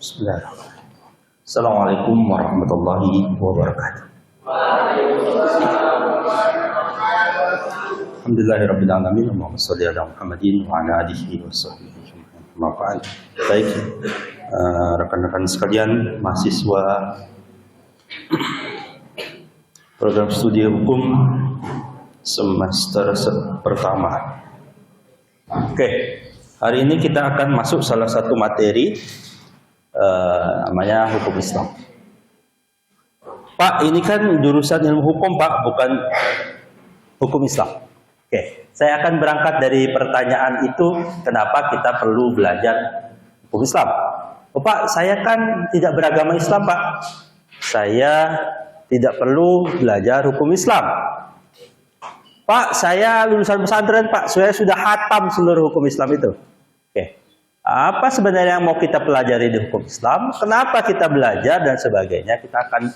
Bismillahirrahmanirrahim. Assalamualaikum warahmatullahi wabarakatuh. Alhamdulillahirabbil alamin. Allahumma shalli ala Muhammadin wa ala alihi washabbihi ajma'in. Baik, rekan-rekan sekalian, mahasiswa program studi hukum semester pertama. Oke, hari ini kita akan masuk salah satu materi namanya hukum Islam. Pak, ini kan jurusan ilmu hukum, Pak, bukan hukum Islam. Oke, saya akan berangkat dari pertanyaan itu, kenapa kita perlu belajar hukum Islam? Oh, Pak, saya kan tidak beragama Islam, Pak. Saya tidak perlu belajar hukum Islam. Pak, saya lulusan pesantren, Pak. Saya sudah hatam seluruh hukum Islam itu. Oke. Apa sebenarnya yang mau kita pelajari di hukum Islam? Kenapa kita belajar dan sebagainya? Kita akan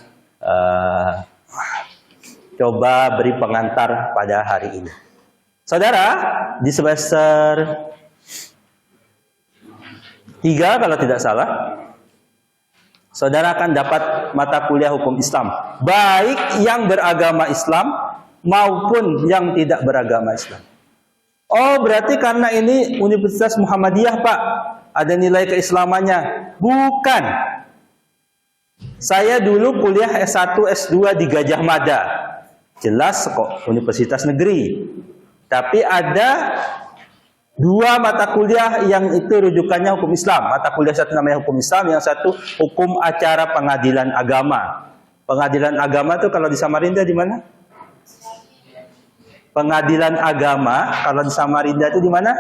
coba beri pengantar pada hari ini. Saudara, di semester 3 kalau tidak salah, saudara akan dapat mata kuliah hukum Islam, baik yang beragama Islam maupun yang tidak beragama Islam. Oh, berarti karena ini Universitas Muhammadiyah, Pak, ada nilai keislamannya. Bukan. Saya dulu kuliah S1, S2 di Gajah Mada. Jelas kok, universitas negeri. Tapi ada 2 mata kuliah yang itu rujukannya hukum Islam. Mata kuliah satu namanya hukum Islam, yang satu hukum acara pengadilan agama. Pengadilan agama itu kalau di Samarinda di mana? Pengadilan agama kalau di Samarinda itu di mana?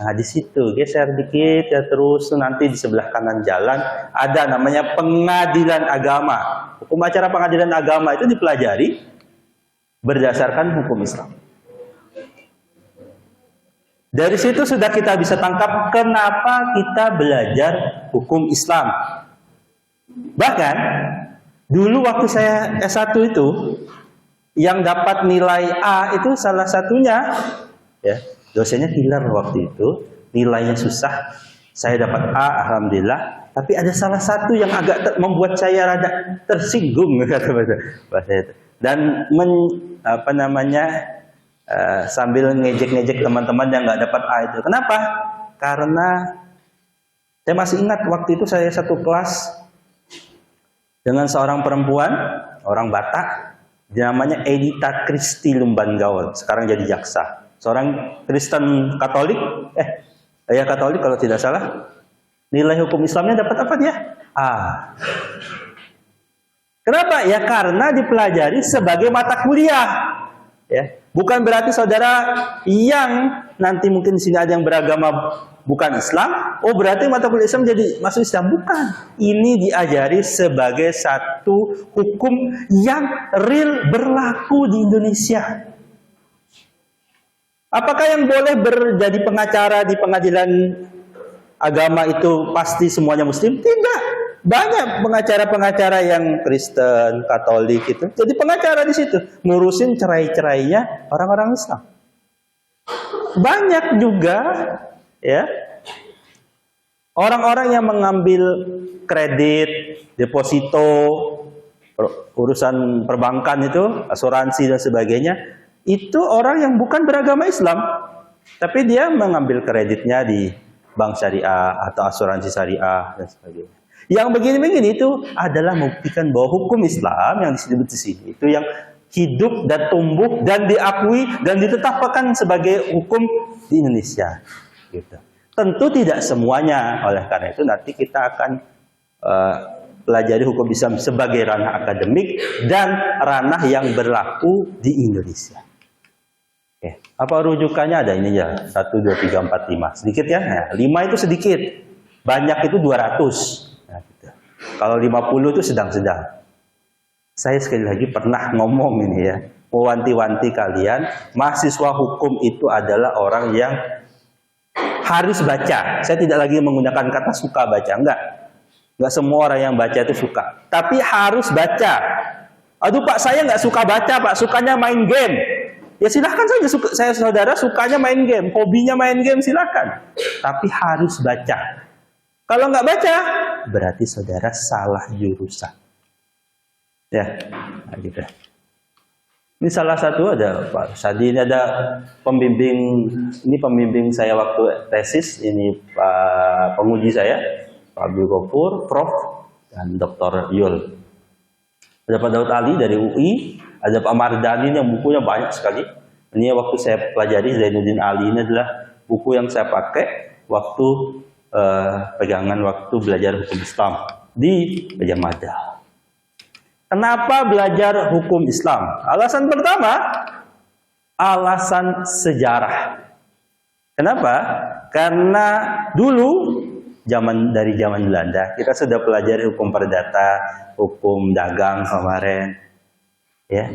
Nah, di situ geser dikit ya, terus nanti di sebelah kanan jalan ada namanya pengadilan agama. Hukum acara pengadilan agama itu dipelajari berdasarkan hukum Islam. Dari situ sudah kita bisa tangkap kenapa kita belajar hukum Islam. Bahkan dulu waktu saya S1 itu yang dapat nilai A itu salah satunya, ya, dosennya killer waktu itu, nilainya susah, saya dapat A, alhamdulillah. Tapi ada salah satu yang agak membuat saya rada tersinggung, kata bahasa itu. Dan sambil ngejek-ngejek teman-teman yang nggak dapat A itu. Kenapa? Karena saya masih ingat waktu itu saya satu kelas dengan seorang perempuan, orang Batak. Namanya Edita Kristi Lumban Gaul, sekarang jadi jaksa. Seorang Kristen Katolik, ya Katolik kalau tidak salah. Nilai hukum Islamnya dapat apa dia? A. Kenapa? Ya karena dipelajari sebagai mata kuliah. Ya, bukan berarti saudara yang nanti mungkin di sini ada yang beragama bukan Islam, oh berarti mata kuliah Islam jadi masuk Islam. Bukan. Ini diajari sebagai satu hukum yang real berlaku di Indonesia. Apakah yang boleh jadi pengacara di pengadilan agama itu pasti semuanya Muslim? Tidak. Banyak pengacara-pengacara yang Kristen, Katolik itu jadi pengacara di situ, ngurusin cerai-cerainya orang-orang Islam. Banyak juga, ya, orang-orang yang mengambil kredit, deposito, urusan perbankan itu, asuransi dan sebagainya, itu orang yang bukan beragama Islam, tapi dia mengambil kreditnya di bank syariah atau asuransi syariah dan sebagainya. Yang begini-begini itu adalah membuktikan bahwa hukum Islam yang disebut di sini itu yang hidup dan tumbuh dan diakui dan ditetapkan sebagai hukum di Indonesia. Gitu. Tentu tidak semuanya. Oleh karena itu nanti kita akan pelajari hukum Islam sebagai ranah akademik dan ranah yang berlaku di Indonesia. Oke. Apa rujukannya? Ada ini ya, 1, 2, 3, 4, 5. Sedikit ya. Nah, 5 itu sedikit. Banyak itu 200. Nah, gitu. Kalau 50 itu sedang-sedang. Saya sekali lagi pernah ngomong ini ya, mewanti-wanti kalian, mahasiswa hukum itu adalah orang yang harus baca. Saya tidak lagi menggunakan kata suka baca, enggak semua orang yang baca itu suka, tapi harus baca. Aduh Pak, saya nggak suka baca Pak, sukanya main game. Ya silahkan saja, saya saudara sukanya main game, hobinya main game silahkan. Tapi harus baca. Kalau nggak baca, berarti saudara salah jurusan. Ya, nah gitu. Ini salah satu ada Pak Sadi, ini ada pembimbing saya waktu tesis, ini Pak penguji saya, Pak Abdul Ghafur, Prof dan Dr. Yul. Ada Pak Daud Ali dari UI, ada Pak Mardani yang bukunya banyak sekali. Ini waktu saya pelajari Zainuddin Ali, ini adalah buku yang saya pakai waktu pegangan waktu belajar hukum Islam di Gajah Mada. Kenapa belajar hukum Islam? Alasan pertama, alasan sejarah. Kenapa? Karena dulu dari zaman Belanda kita sudah pelajari hukum perdata, hukum dagang kemarin. Ya.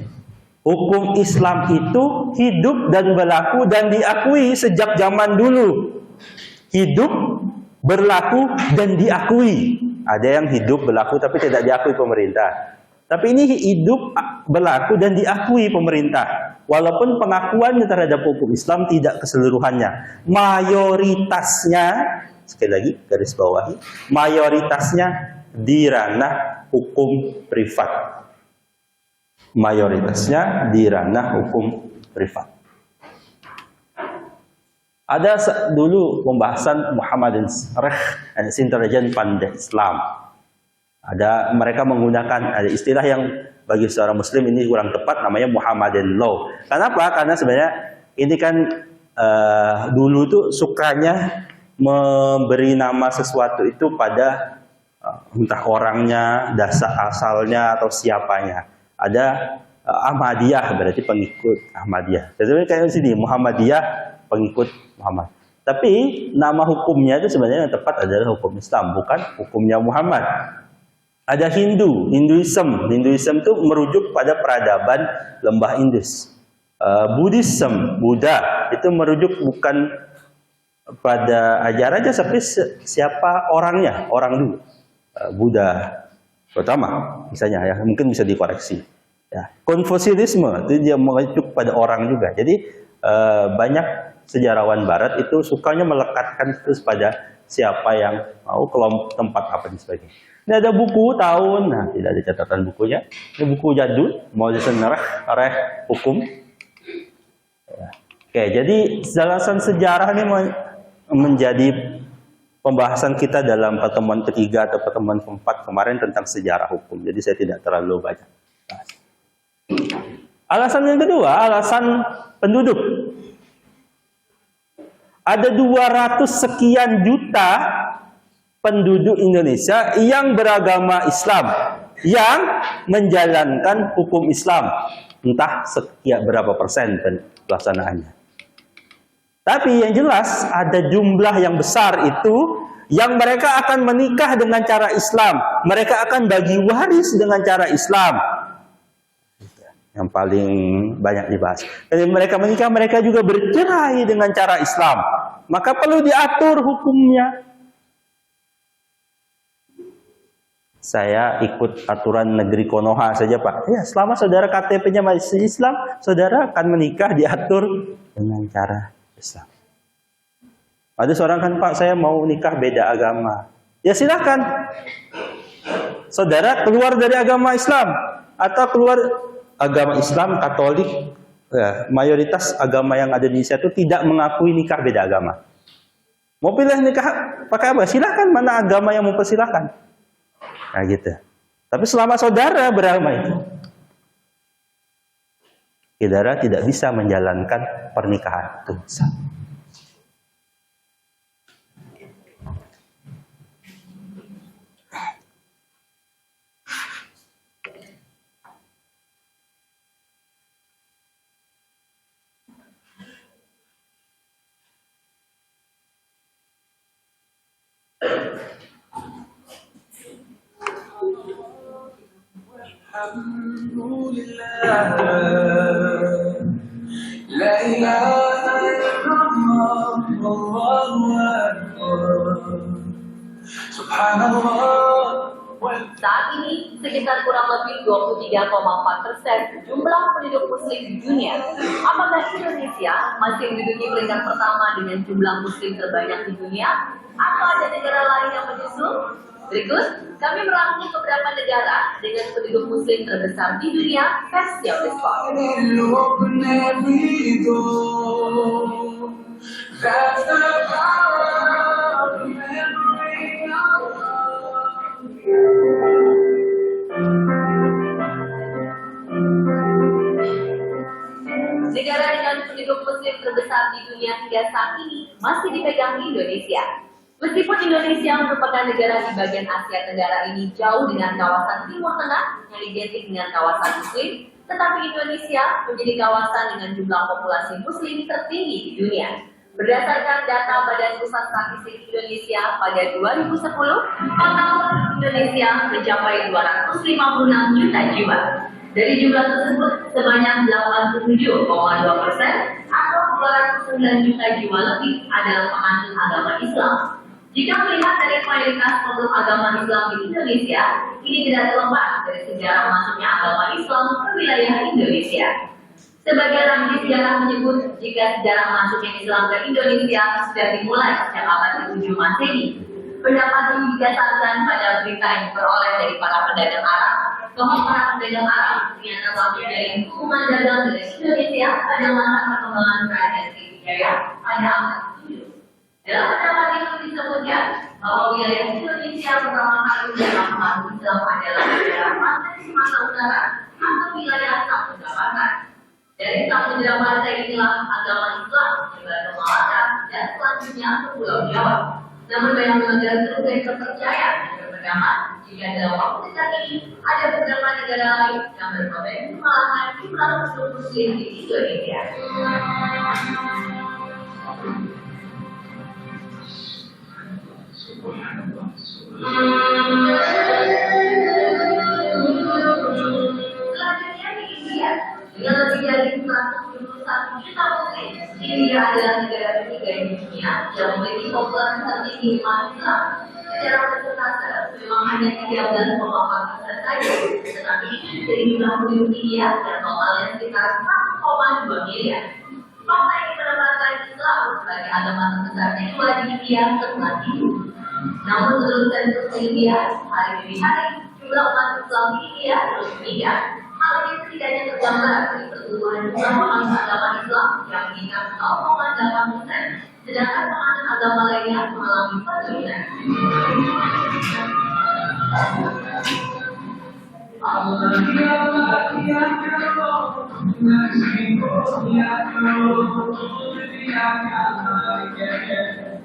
Hukum Islam itu hidup dan berlaku dan diakui sejak zaman dulu. Hidup, berlaku dan diakui. Ada yang hidup berlaku tapi tidak diakui pemerintah. Tapi ini hidup, berlaku dan diakui pemerintah. Walaupun pengakuannya terhadap hukum Islam tidak keseluruhannya. Mayoritasnya, sekali lagi garis bawahi, mayoritasnya di ranah hukum privat. Mayoritasnya di ranah hukum privat. Ada dulu pembahasan Muhammadin Syarh and Intelijen Pandai Islam. Ada mereka menggunakan ada istilah yang bagi seorang muslim ini kurang tepat, namanya Muhammadin Law. Kenapa? Karena sebenarnya ini kan dulu tuh sukanya memberi nama sesuatu itu pada entah orangnya, dasar asalnya atau siapanya. Ada Ahmadiyah berarti pengikut Ahmadiyah. Jadi kayak sini Muhammadiyah pengikut Muhammad. Tapi nama hukumnya itu sebenarnya yang tepat adalah hukum Islam, bukan hukumnya Muhammad. Ada Hinduism itu merujuk pada peradaban lembah Indus. Buddhism, Buddha itu merujuk bukan pada ajarannya, tapi siapa orangnya, orang dulu. Buddha pertama, misalnya ya, mungkin bisa dikoreksi. Ya. Konfusianisme itu dia merujuk pada orang juga. Jadi banyak sejarawan Barat itu sukanya melekatkan terus pada siapa yang mau kelompok tempat apa dan sebagainya. Ini ada buku tahun, nah tidak ada catatan bukunya. Ini buku jadul, Modern Hukum. Ya. Oke, jadi alasan sejarah ini menjadi pembahasan kita dalam pertemuan ketiga atau pertemuan keempat kemarin tentang sejarah hukum. Jadi saya tidak terlalu banyak bahas. Alasan yang kedua, alasan penduduk. Ada 200 sekian juta penduduk Indonesia yang beragama Islam, yang menjalankan hukum Islam, entah sekian berapa persen pelaksanaannya. Tapi yang jelas ada jumlah yang besar itu yang mereka akan menikah dengan cara Islam, mereka akan bagi waris dengan cara Islam. Yang paling banyak dibahas. Jadi mereka menikah, mereka juga bercerai dengan cara Islam. Maka perlu diatur hukumnya. Saya ikut aturan negeri Konoha saja, Pak. Ya, selama saudara KTP-nya masih Islam, saudara akan menikah diatur dengan cara Islam. Ada seorang kan, Pak, saya mau nikah beda agama. Ya silakan. Saudara keluar dari agama Islam atau keluar agama Islam Katolik, ya, mayoritas agama yang ada di Indonesia itu tidak mengakui nikah beda agama. Mau pilih nikah pakai apa? Silakan, mana agama yang mempersilahkan. Nah gitu. Tapi selama saudara beragama itu, saudara tidak bisa menjalankan pernikahan itu. Alhamdulillah, la ilaha illallah, Allahu Akbar, Subhanallah. Saat ini sekitar kurang lebih 23,4% jumlah penduduk muslim di dunia. Apakah Indonesia masih menduduki peringkat pertama dengan jumlah muslim terbanyak di dunia? Atau ada negara lain yang menyusul? Berikut, kami merangkum beberapa negara dengan penduduk muslim terbesar di dunia versi Oxford. You open every door. That's the power of remembering our love. Negara dengan penduduk muslim terbesar di dunia hingga saat ini masih dipegang Indonesia. Meskipun Indonesia merupakan negara di bagian Asia Tenggara ini jauh dengan kawasan Timur Tengah yang identik dengan kawasan muslim, tetapi Indonesia menjadi kawasan dengan jumlah populasi muslim tertinggi di dunia. Berdasarkan data Badan Pusat Statistik Indonesia pada 2010, total penduduk Indonesia mencapai 256 juta jiwa. Dari jumlah tersebut, sebanyak 87,2% atau 209 juta jiwa lebih adalah penganut agama Islam. Jika melihat dari mayoritas penduduk agama Islam di Indonesia, ini tidak terlepas dari sejarah masuknya agama Islam ke wilayah Indonesia. Sebagian ahli sejarah menyebut jika sejarah masuknya Islam ke Indonesia sudah dimulai sejak abad ke-7 Masehi. Pendapat ini didasarkan pada berita yang diperoleh dari para pedagang Arab bahwa para pedagang Arab ternyata telah menjalin hubungan dagang dengan Indonesia pada masa perkembangan kerajaan Sriwijaya pada abad ke-7. Dalam pendapat itu disebutkan bahwa wilayah Indonesia pertama kali dalam pengaruh Islam adalah daerah pantai Sumatera Utara atau wilayah Samudra Barat. Dari Samudra Barat inilah agama Islam mulai ke Malaka dan selanjutnya ke Pulau Jawa. Namun banyak negara terus terpercaya dan berpendapat jika dalam waktu dekat ini ada beberapa negara lain yang berpotensi mengalahkan jumlah penduduk muslim di Indonesia. Selanjutnya di India, dengan lebih dari 171 juta muslim, India adalah negara ketiga di dunia yang memiliki populasi tertinggi umat Islam. Secara persentase memang hanya 13,4% saja, tetapi ini dari jumlah penduduk India yang totalnya sekitar 1,2 miliar. Fakta ini menempatkan Islam sebagai agama terbesar kedua di India setelah Hindu. Namun menurut sensus India, hari demi hari jumlah umat Islam di India terus meningkat. Hal ini setidaknya tergambar dari pertumbuhan jumlah penganut agama Islam yang meningkat 0,8%, sedangkan penganut agama lainnya mengalami penurunan.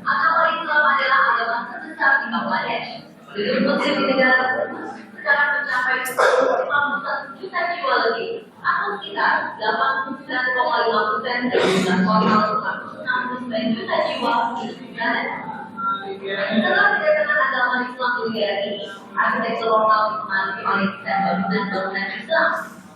Agama Islam adalah agama terbesar di Bangladesh. Penduduk muslim di negara tersebut sekarang mencapai 51 juta jiwa lebih, atau sekitar 89,5% dari jumlah total 169 juta jiwa di negara. Setelah dikatakan agama Islam di negara ini, arsitektur lokal dipengaruhi oleh desain bangunan-bangunan Islam.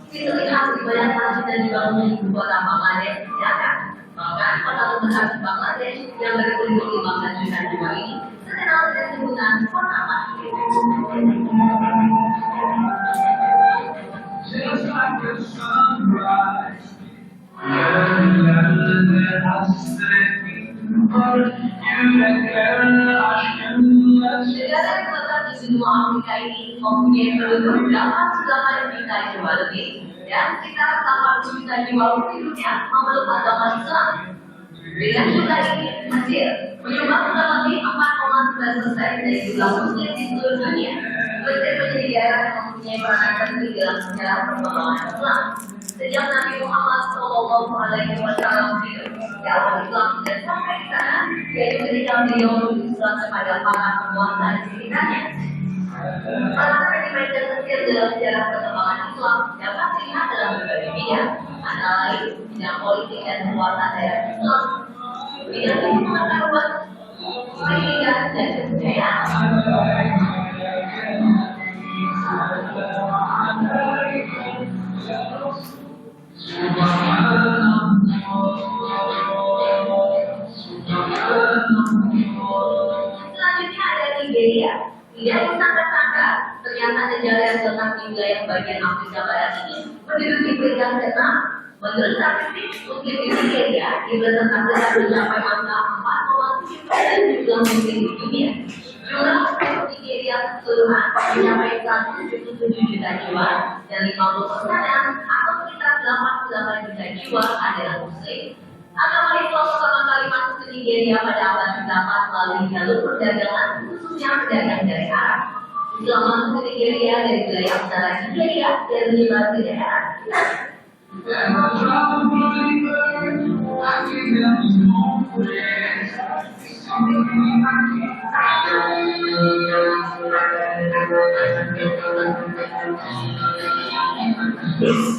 Ini terlihat di banyak masjid dan dibangun di kota Bangladesh di Dhaka. Bahkan kota terbesar di Bangladesh yang berpenduduk 15 juta jiwa ini terkenal dengan sebutan kota masjid. Just like the sunrise, negara yang terletak di benua Afrika ini mempunyai penduduk 88 juta jiwa lebih dan sekitar 80 juta jiwa penduduknya memeluk agama Islam. Dengan jumlah ini, Mesir menyumbang kurang lebih 4,9% dari jumlah muslim di seluruh dunia. Mesir menjadi daerah yang mempunyai peranan penting dalam sejarah perkembangan Islam. Sejak Nabi Muhammad SAW hidup, dakwah Islam sudah sampai di sana, yaitu ketika beliau menulis Islam kepada para penguasa di sekitarnya. Peranan yang dimainkan Mesir dalam sejarah perkembangan Islam dapat dilihat dalam berbagai bidang, antara lain bidang politik dan kekuatan daerah Islam, bidang pengetahuan, pendidikan dan kebudayaan. Selanjutnya ada Nigeria. Tidak disangka-sangka, ternyata ternyata negara yang terletak di wilayah bagian Afrika Barat ini menduduki peringkat ke-6. Menurut statistik, Muslim di Nigeria direpresentasikan mencapai angka 4,7% jumlah Muslim di dunia. Jumlah Muslim di Nigeria keseluruhan mencapai 177 juta jiwa dan 50%-nya atau sekitar 88 juta jiwa adalah Muslim. Agama Islam pertama kali masuk ke Nigeria pada abad ke-8 melalui jalur perdagangan khususnya pedagang dari Arab. Islam masuk ke Nigeria dari wilayah utara Nigeria dan menyebar ke daerah sekitar. And my trouble believers, I give them no praise.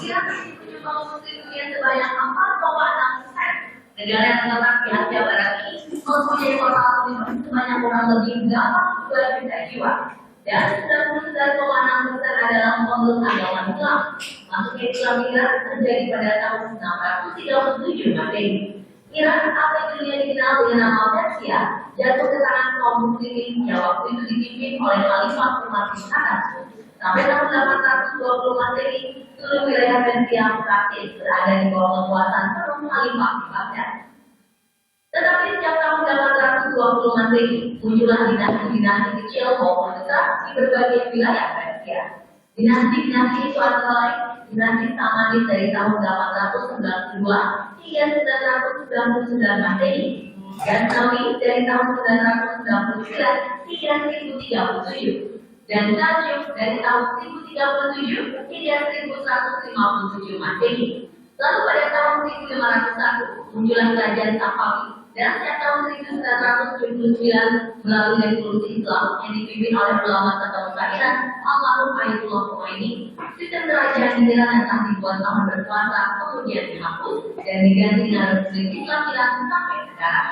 Kira penyumbang Muslim dunia sebanyak 4,6%. Negara yang terletak di Asia Barat ini mempunyai total penduduk sebanyak kurang lebih 82 juta jiwa. Dan 99,6% adalah pemeluk agama Islam. Masuknya Islam Iran terjadi pada tahun 637 Masehi. Iran atau dunia dikenal dengan nama Persia jatuh ke tangan kaum muslimin yang waktu itu dipimpin oleh Khalifah Umar bin Khattab. Sampai tahun 820 Masehi, seluruh wilayah Persia praktis berada di bawah kekuasaan penuh Khalifah Baghdad. Tetapi sejak tahun 820 Masehi, muncullah dinasti-dinasti kecil maupun besar di berbagai wilayah Persia. Dinasti-dinasti itu antara lain dinasti Samanid dari tahun 892 hingga 999 Masehi, Ghaznawi dari tahun 999 hingga 1037, dan Seljuk dari tahun 1037 hingga 1157 Masehi. Lalu pada tahun 1501 muncullah kerajaan Safawi, dan sejak tahun 1979 melalui revolusi Islam yang dipimpin oleh ulama terkemuka Iran, almarhum Ayatullah Khomeini, sistem kerajaan di Iran yang telah dibuat tahun berkuasa kemudian dihapus dan diganti dengan Republik Islam Iran sampai sekarang.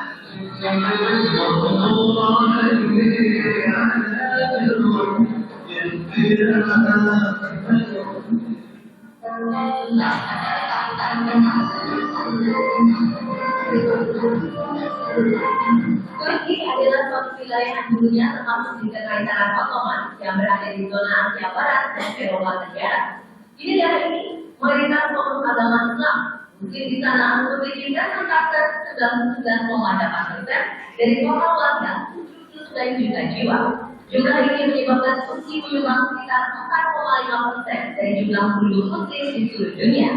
Turki adalah suatu wilayah di dunia termasuk di Kekaisaran Ottoman yang berada di zona Asia Barat dan Eropa Tenggara. Di negara ini mayoritas pemeluk agama Islam. Muslim di sana memiliki persentase 99,8% dari total warga 79 juta jiwa. Jumlah ini menyebabkan Turki menyumbang sekitar 4,5% dari jumlah penduduk Muslim di seluruh dunia.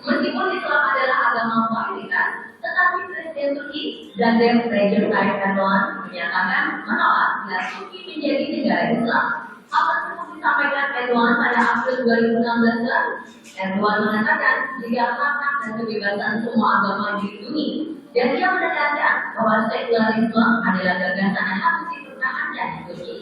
Meskipun Islam adalah agama mayoritas, tetapi Presiden Turki Recep Tayyip Erdogan menyatakan menolak bila Turki menjadi negara Islam. Hal tersebut disampaikan Erdogan pada April 2016 lalu. Erdogan mengatakan jika hak dan kebebasan semua agama dilindungi, dan dia menekankan bahwa sekularisme adalah gagasan yang harus dipertahankan di Turki.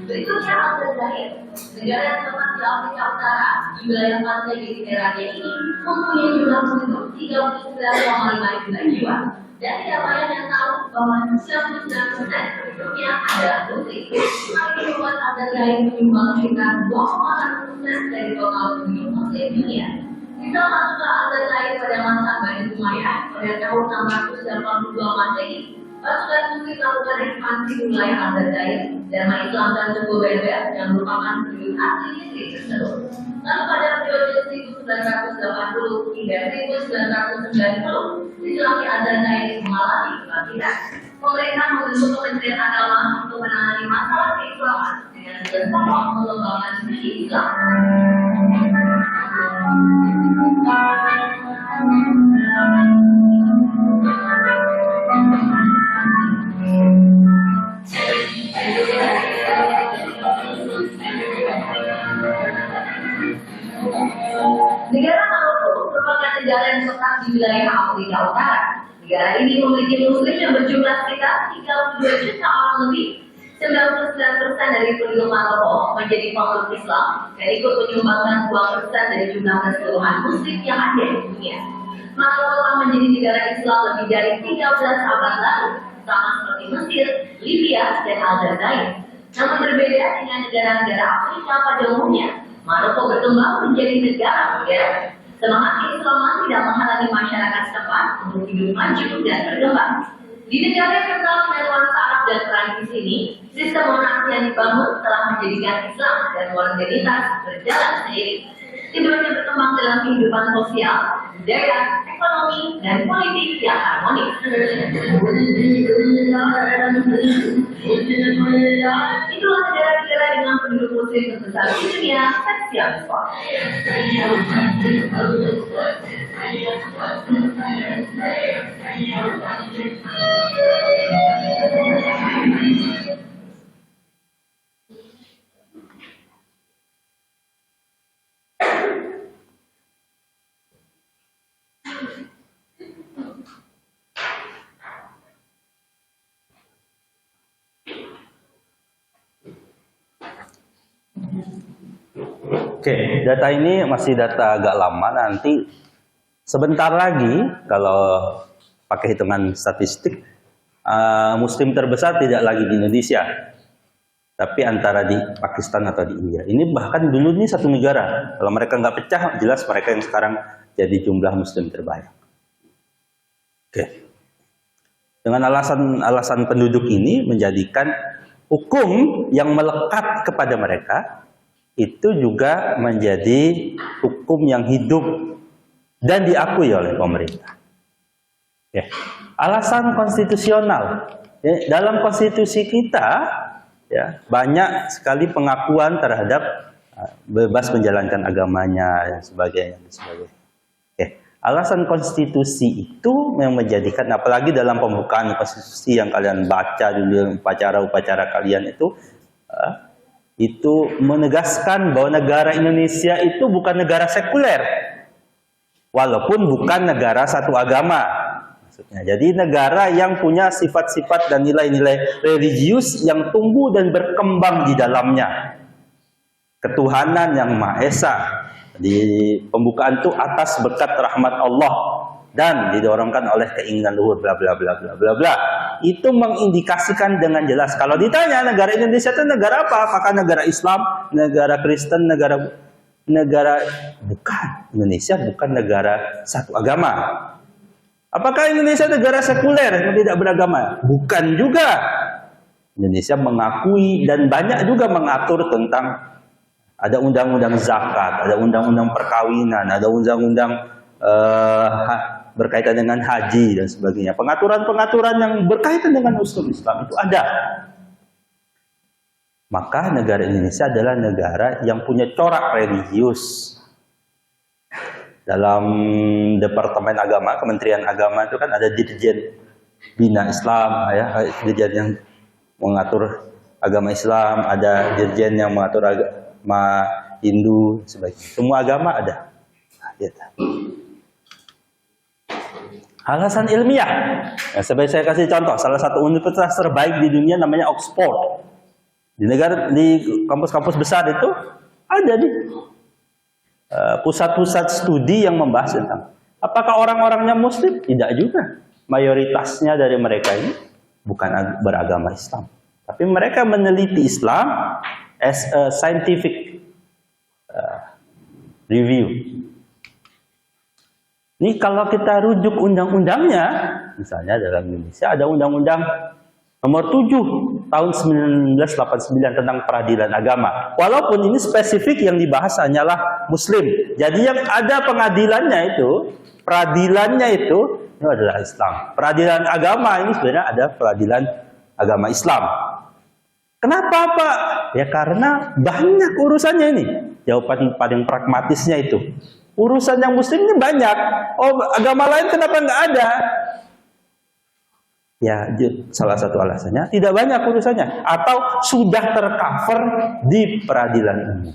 Berikutnya Aljazair, negara yang terletak di Afrika Utara di wilayah pantai Mediterania ini mempunyai jumlah penduduk 39,5 juta jiwa. Dan tidak banyak yang tahu bahwa 99% penduduknya adalah Muslim. Hal ini membuat Aljazair menyumbang sekitar 2,1% dari total penduduk Muslim dunia. Islam masuklah Aljazair pada masa Bani Umayyah pada tahun 682 Masehi. Pasukan Muslim melakukan ekspansi di wilayah Aljazair dan mengislamkan suku Berber yang merupakan penduduk asli negeri tersebut. Lalu pada periode 1980 hingga 1990, situasi Aljazair mengalami kebangkitan. Pemerintah membentuk Kementerian Agama untuk menangani masalah keislaman dengan berfokus mengembangkan studi Islam. Negara Maroko merupakan negara yang terletak di wilayah Afrika Utara. Negara ini memiliki Muslim yang berjumlah sekitar 32 juta orang lebih. 99% dari penduduk Maroko menjadi pemeluk Islam dan ikut menyumbangkan 2% dari jumlah keseluruhan Muslim yang ada di dunia. Maroko telah menjadi negara Islam lebih dari 13 abad lalu, sama seperti Mesir, Libya, dan Aljazair. Namun berbeda dengan negara-negara Afrika pada umumnya, Maroko berkembang menjadi negara modern. Semangat keislaman tidak menghalangi masyarakat setempat untuk hidup maju dan berkembang. Di negara yang kental dengan nuansa Arab dan tradisi ini, sistem monarki yang dibangun telah menjadikan Islam dan modernitas berjalan seiring. Keduanya berkembang dalam kehidupan sosial, budaya, ekonomi, dan politik yang harmonis. Itulah negara-negara dengan penduduk muslim terbesar di dunia, versi Oxford. Oke, data ini masih data agak lama. Nanti sebentar lagi kalau pakai hitungan statistik, Muslim terbesar tidak lagi di Indonesia, tapi antara di Pakistan atau di India. Ini bahkan dulu ini satu negara. Kalau mereka nggak pecah, jelas mereka yang sekarang jadi jumlah Muslim terbanyak. Oke, dengan alasan penduduk ini menjadikan hukum yang melekat kepada mereka itu juga menjadi hukum yang hidup dan diakui oleh pemerintah. Ya. Alasan konstitusional. Ya, dalam konstitusi kita ya, banyak sekali pengakuan terhadap bebas menjalankan agamanya dan sebagainya. Ya. Alasan konstitusi itu yang menjadikan, apalagi dalam pembukaan konstitusi yang kalian baca dulu, upacara-upacara kalian itu menegaskan bahwa negara Indonesia itu bukan negara sekuler, walaupun bukan negara satu agama. Maksudnya, jadi negara yang punya sifat-sifat dan nilai-nilai religius yang tumbuh dan berkembang di dalamnya. Ketuhanan yang Maha Esa. Di pembukaan itu atas berkat rahmat Allah dan didorongkan oleh keinginan luhur bla bla bla bla bla bla. Itu mengindikasikan dengan jelas. Kalau ditanya negara Indonesia itu negara apa? Apakah negara Islam, negara Kristen, negara bukan. Indonesia bukan negara satu agama. Apakah Indonesia negara sekuler yang tidak beragama? Bukan juga. Indonesia mengakui dan banyak juga mengatur tentang ada undang-undang zakat, ada undang-undang perkawinan, ada undang-undang berkaitan dengan haji dan sebagainya. Pengaturan-pengaturan yang berkaitan dengan usul Islam itu ada. Maka negara Indonesia adalah negara yang punya corak religius. Dalam Departemen Agama, Kementerian Agama itu kan ada Dirjen Bina Islam, ya, dirjen yang mengatur agama Islam, ada dirjen yang mengatur agama Hindu, sebagainya. Semua agama ada. Ya. Alasan ilmiah. Nah, sebagai saya kasih contoh, salah satu universitas terbaik di dunia namanya Oxford. Di kampus-kampus besar itu ada nih pusat-pusat studi yang membahas tentang apakah orang-orangnya Muslim? Tidak juga. Mayoritasnya dari mereka ini bukan beragama Islam, tapi mereka meneliti Islam as a scientific review. Ini kalau kita rujuk undang-undangnya, misalnya dalam Indonesia ada Undang-Undang Nomor 7 tahun 1989 tentang peradilan agama. Walaupun ini spesifik yang dibahas hanyalah Muslim. Jadi yang ada pengadilannya itu, peradilannya itu adalah Islam. Peradilan agama ini sebenarnya ada peradilan agama Islam. Kenapa Pak? Ya karena banyak urusannya ini. Jawaban paling pragmatisnya itu. Urusan yang Muslim ini banyak. Oh, agama lain kenapa nggak ada? Ya, salah satu alasannya tidak banyak urusannya atau sudah tercover di peradilan umum.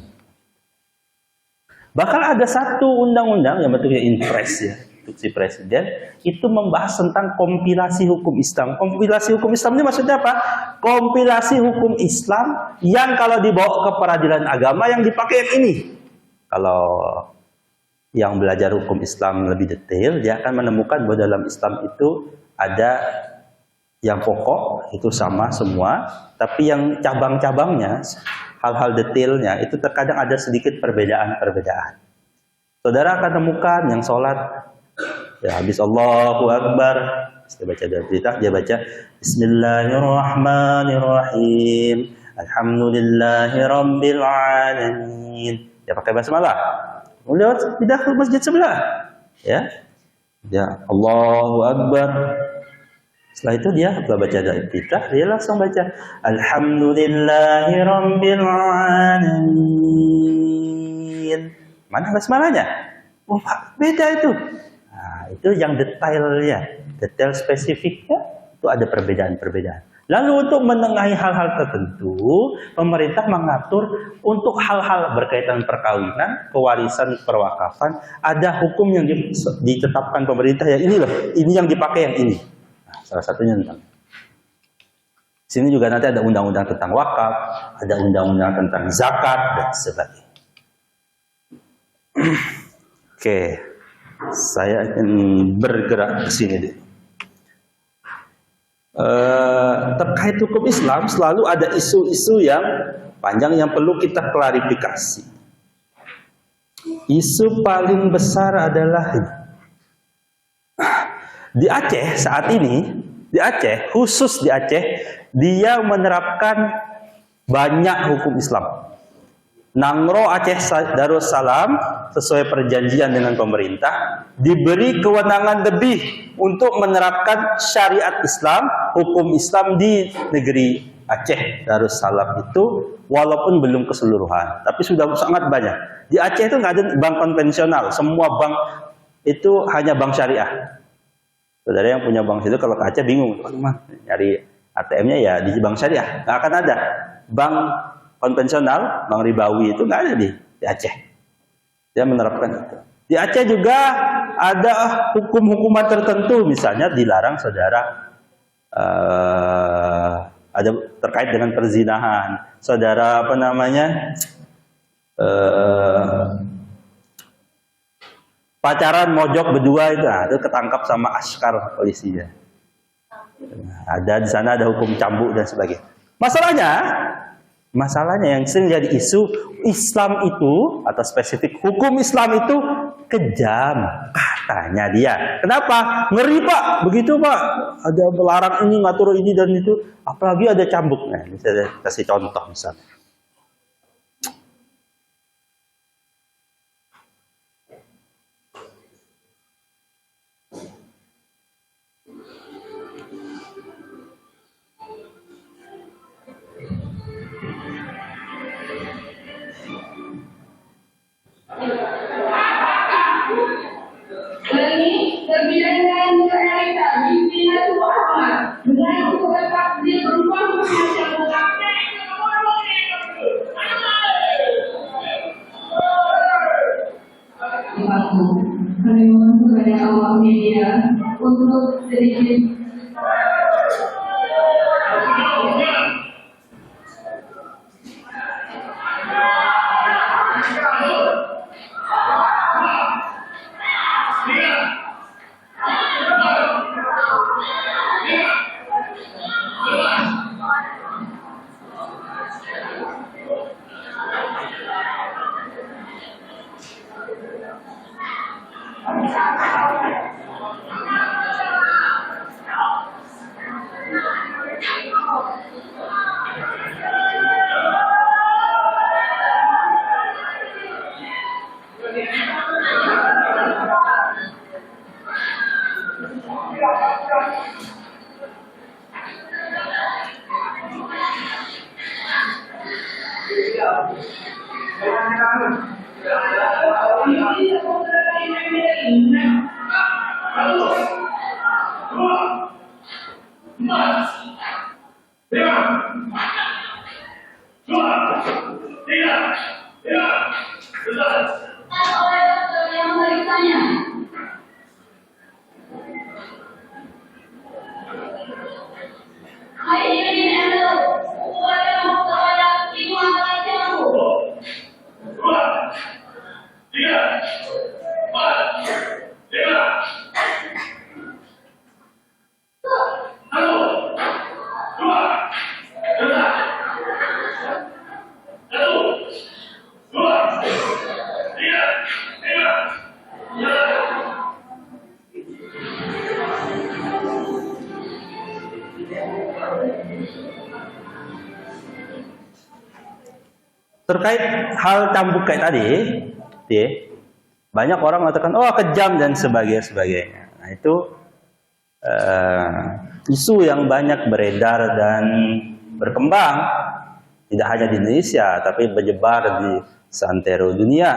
Bahkan ada satu undang-undang yang bentuknya impres ya, instruksi presiden itu membahas tentang kompilasi hukum Islam. Kompilasi hukum Islam ini maksudnya apa? Kompilasi hukum Islam yang kalau dibawa ke peradilan agama yang dipakai yang ini. Kalau yang belajar hukum Islam lebih detail, dia akan menemukan bahwa dalam Islam itu ada yang pokok itu sama semua, tapi yang cabang-cabangnya, hal-hal detailnya itu terkadang ada sedikit perbedaan-perbedaan. Saudara akan temukan yang sholat, ya habis Allahu Akbar, dia baca dia baca Bismillahirrahmanirrahim, Alhamdulillahirabbil alamin. Ya pakai basmalah. Lewat pindah ke masjid sebelah, ya Allahu Akbar. Setelah itu dia baca Iftitah, dia langsung baca Alhamdulillahirabbil alamin. Mana basmalahnya? Oh, Pak, beda itu. Nah, itu yang detailnya, detail spesifiknya itu ada perbedaan-perbedaan. Lalu untuk menengahi hal-hal tertentu, pemerintah mengatur untuk hal-hal berkaitan perkawinan, pewarisan, perwakafan, ada hukum yang ditetapkan pemerintah yang ini loh, ini yang dipakai yang ini. Salah satunya tentang sini juga nanti ada undang-undang tentang wakaf, ada undang-undang tentang zakat dan sebagainya. Oke, saya akan bergerak ke sini dulu. Terkait hukum Islam selalu ada isu-isu yang panjang yang perlu kita klarifikasi. Isu paling besar adalah di Aceh saat ini, di Aceh, khusus di Aceh, dia menerapkan banyak hukum Islam. Nangro Aceh Darussalam sesuai perjanjian dengan pemerintah diberi kewenangan lebih untuk menerapkan syariat Islam, hukum Islam di negeri Aceh Darussalam itu walaupun belum keseluruhan, tapi sudah sangat banyak. Di Aceh itu nggak ada bank konvensional, semua bank itu hanya bank syariah. Saudara yang punya bank itu kalau ke Aceh bingung, nyari ATM-nya ya di bank syariah, nggak akan ada. Bank konvensional, bank ribawi itu nggak ada di Aceh. Dia menerapkan itu. Di Aceh juga ada hukum-hukuman tertentu, misalnya dilarang saudara ada terkait dengan perzinahan. Saudara apa namanya? Pacaran mojok berdua itu, itu ketangkap sama askar polisinya. Ada di sana ada hukum cambuk dan sebagainya. Masalahnya yang sering jadi isu, Islam itu atau spesifik hukum Islam itu kejam katanya dia. Kenapa? Ngeri Pak, begitu Pak. Ada melarang ini, ngatur ini dan itu, apalagi ada cambuknya. Ini saya kasih contoh misalnya. Kami mohon kepada awak media untuk sedikit Halo. terkait hal cambuk kayak tadi, ya, banyak orang mengatakan, oh kejam dan sebagainya. Nah itu isu yang banyak beredar dan berkembang, tidak hanya di Indonesia, tapi berjebar di seantero dunia.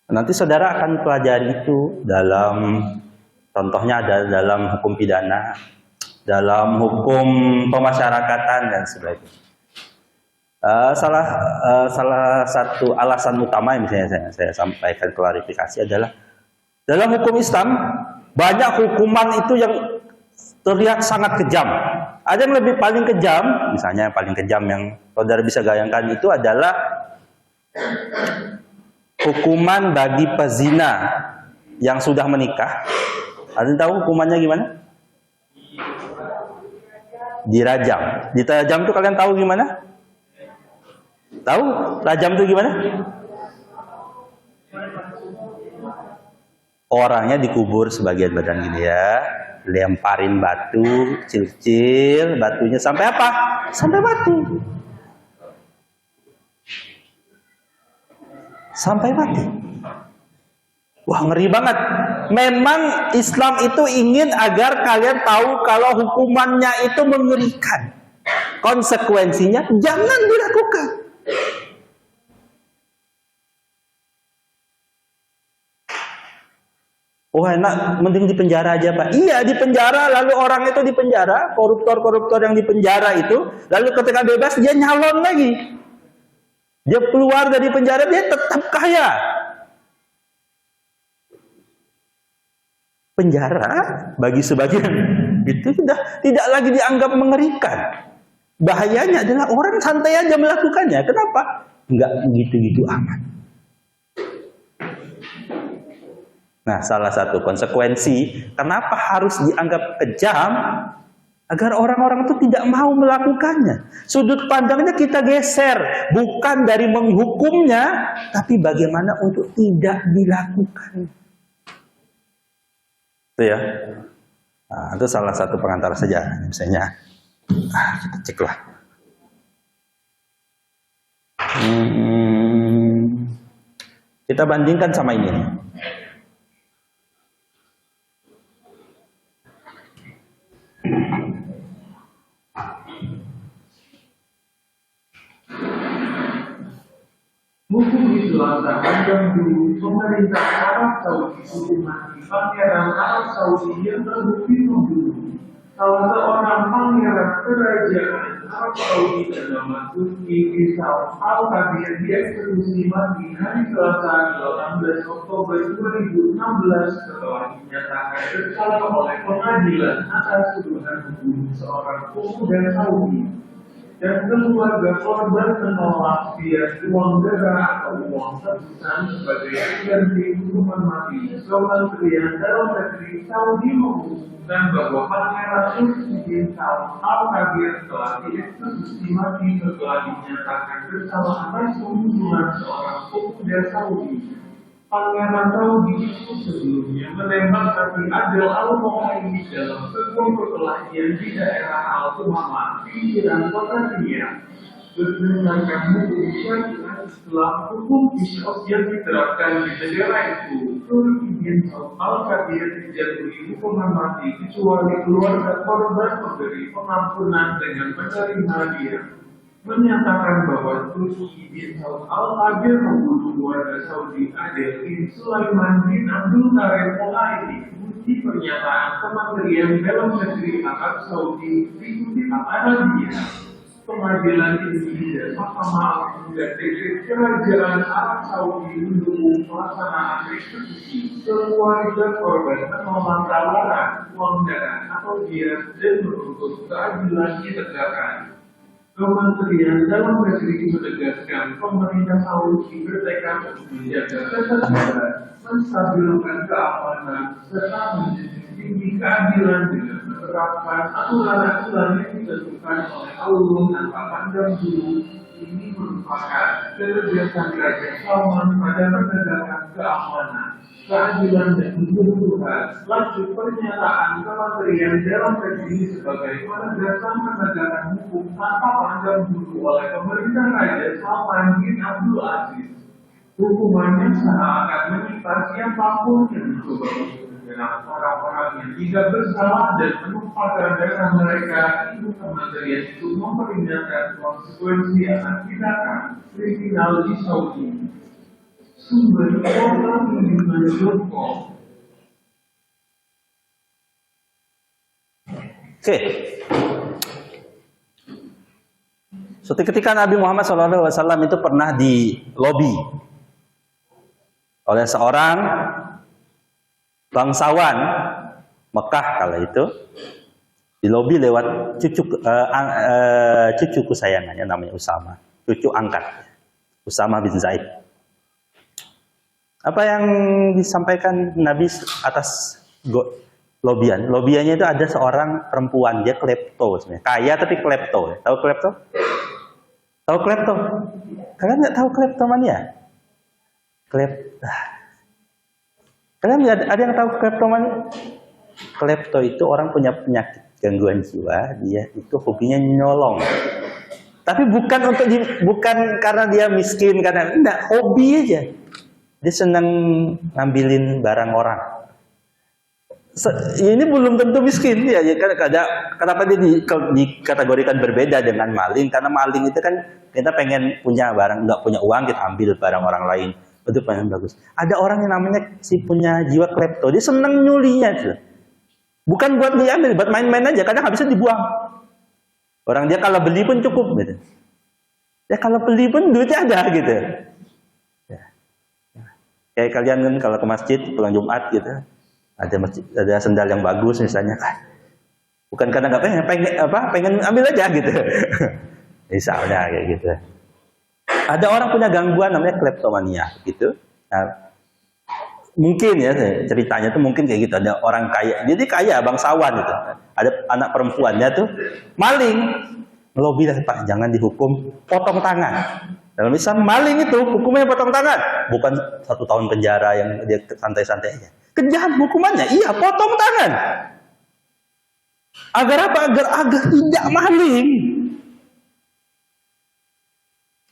Nanti saudara akan pelajari itu dalam, contohnya ada dalam hukum pidana, dalam hukum pemasyarakatan dan sebagainya. Salah satu alasan utama yang misalnya saya sampaikan klarifikasi adalah dalam hukum Islam banyak hukuman itu yang terlihat sangat kejam. Ada yang lebih paling kejam, misalnya yang paling kejam yang saudara bisa bayangkan itu adalah hukuman bagi pezina yang sudah menikah. Ada yang tahu hukumannya gimana? Dirajam. Dirajam itu kalian tahu gimana? Tahu rajam itu gimana? Orangnya dikubur sebagian badan gini ya, lemparin batu kecil-kecil, batunya sampai apa? Sampai mati. Sampai mati. Wah, ngeri banget. Memang Islam itu ingin agar kalian tahu kalau hukumannya itu mengerikan. Konsekuensinya jangan dilakukan. Wah enak, mending di penjara aja Pak. Iya di penjara, lalu orang itu di penjara, koruptor-koruptor yang di penjara itu, lalu ketika bebas dia nyalon lagi. Dia keluar dari penjara, dia tetap kaya. Penjara bagi sebagian itu sudah tidak lagi dianggap mengerikan. Bahayanya adalah orang santai aja melakukannya. Kenapa? Enggak gitu-gitu amat. Nah, salah satu konsekuensi kenapa harus dianggap kejam agar orang-orang itu tidak mau melakukannya. Sudut pandangnya kita geser, bukan dari menghukumnya, tapi bagaimana untuk tidak dilakukan. Itu ya. Nah, itu salah satu pengantar saja, misalnya. Kita ceklah. Kita bandingkan sama ini. Hukum Islam terhadap dulu pemerintah Arab Saudi hukuman Pangeran Arab Saudi yang terbukti membunuh salah seorang pangeran kerajaan Arab Saudi bernama Turki Faisal Al-Kabir dieksekusi mati hari Selasa 18 Oktober 2016 setelah dinyatakan bersalah oleh pengadilan atas tuduhan membunuh seorang pemuda Saudi. Dan keluarga korban menolak biaya uang negara atau uang tebusan sebagai ganti hukuman mati. Kementerian Dalam Negeri Saudi mengumumkan bahwa Pangeran Turki Faisal Al-Kabir telah dieksekusi mati setelah dinyatakan bersalah atas pembunuhan seorang pemuda Saudi. Pangeran Saudi itu sebelumnya menembak Nabi Adel Al-Muhaimi dalam sebuah perkelahian di daerah Al-Tuhama, pinggiran kota Riyadh. Berdasarkan hukum syariat Islam, hukum qisas yang diterapkan di negara itu, Turki Faisal Al-Kabir dijatuhi hukuman mati kecuali keluarga korban memberi pengampunan dengan menerima dia. Menyatakan bahwa Turki Faisal Al-Kabir membunuh warga Saudi Adel bin Sulaiman bin Abdul Karim Al-Aini di pernyataan Kementerian Dalam Negeri Arab Saudi di Arabia. Pengadilan tinggi dan Mahkamah Agung dan Dekret Kerajaan Arab Saudi mendukung pelaksanaan eksekusi keluarga korban menolak tawaran uang darah atau diat dan menuntut keadilan ditegakkan. Kementerian Dalam Negeri menegaskan pemerintah Saudi bertekad untuk menjaga ketertiban, menstabilkan keamanan, serta menjunjung tinggi keadilan dengan menerapkan aturan-aturan yang ditentukan oleh Allah tanpa pandang bulu ini merupakan kebiasaan Raja Salman pada menegakkan keamanan, keadilan dan kebenaran. Lanjut pernyataan Kementerian Dalam Negeri sebagai penegasan penegakan hukum tanpa pandang bulu oleh pemerintah Raja Salman bin Abdul Aziz. Hukumannya seakan menimpa siapapun yang mencoba dengan orang-orang yang tidak bersalah dan menumpahkan darah mereka. Itu Kementerian itu memperingatkan konsekuensi akan tindakan kriminal di Saudi. Sumber orang ini.com. Oke. Suatu ketika Nabi Muhammad SAW itu pernah di lobi oleh seorang bangsawan Mekah kala itu, di lobi lewat cucu kesayangannya namanya Usama, cucu angkat Usama bin Zaid. Apa yang disampaikan Nabi atas lobian? Lobiannya itu ada seorang perempuan, dia klepto sebenarnya, kaya tapi klepto. Tahu klepto? Tahu klepto? Kalian nggak tahu kleptomania? Kalian ada yang tahu kleptomania? Klepto itu orang punya penyakit gangguan jiwa, dia itu hobinya nyolong. Tapi bukan karena dia miskin, karena enggak, hobi aja. Dia senang ngambilin barang orang. Ini belum tentu miskin ya. Kenapa dia dikategorikan berbeda dengan maling? Karena maling itu kan kita pengen punya barang, nggak punya uang kita ambil barang orang lain. Itu paling bagus. Ada orang yang namanya punya jiwa klepto, dia seneng nyulinya tuh. Bukan buat diambil, buat main-main aja, kadang habisnya dibuang. Orang dia kalau beli pun cukup gitu. Ya kalau beli pun duitnya ada gitu. Ya. Kayak kalian kan kalau ke masjid pulang Jumat gitu, ada sendal yang bagus misalnya, bukan karena nggak pengen ambil aja gitu. Misalnya kayak gitu. Ada orang punya gangguan namanya kleptomania gitu. Nah, mungkin ya ceritanya tuh mungkin kayak gitu. Ada orang kaya, jadi kaya bangsawan gitu. Ada anak perempuannya tuh maling, ngelobi lah, Pak jangan dihukum potong tangan. Dalam Islam maling itu hukumnya potong tangan, bukan 1 tahun penjara yang dia santai-santai aja. Kejam hukumannya, iya potong tangan. Agar apa? Agar tidak maling.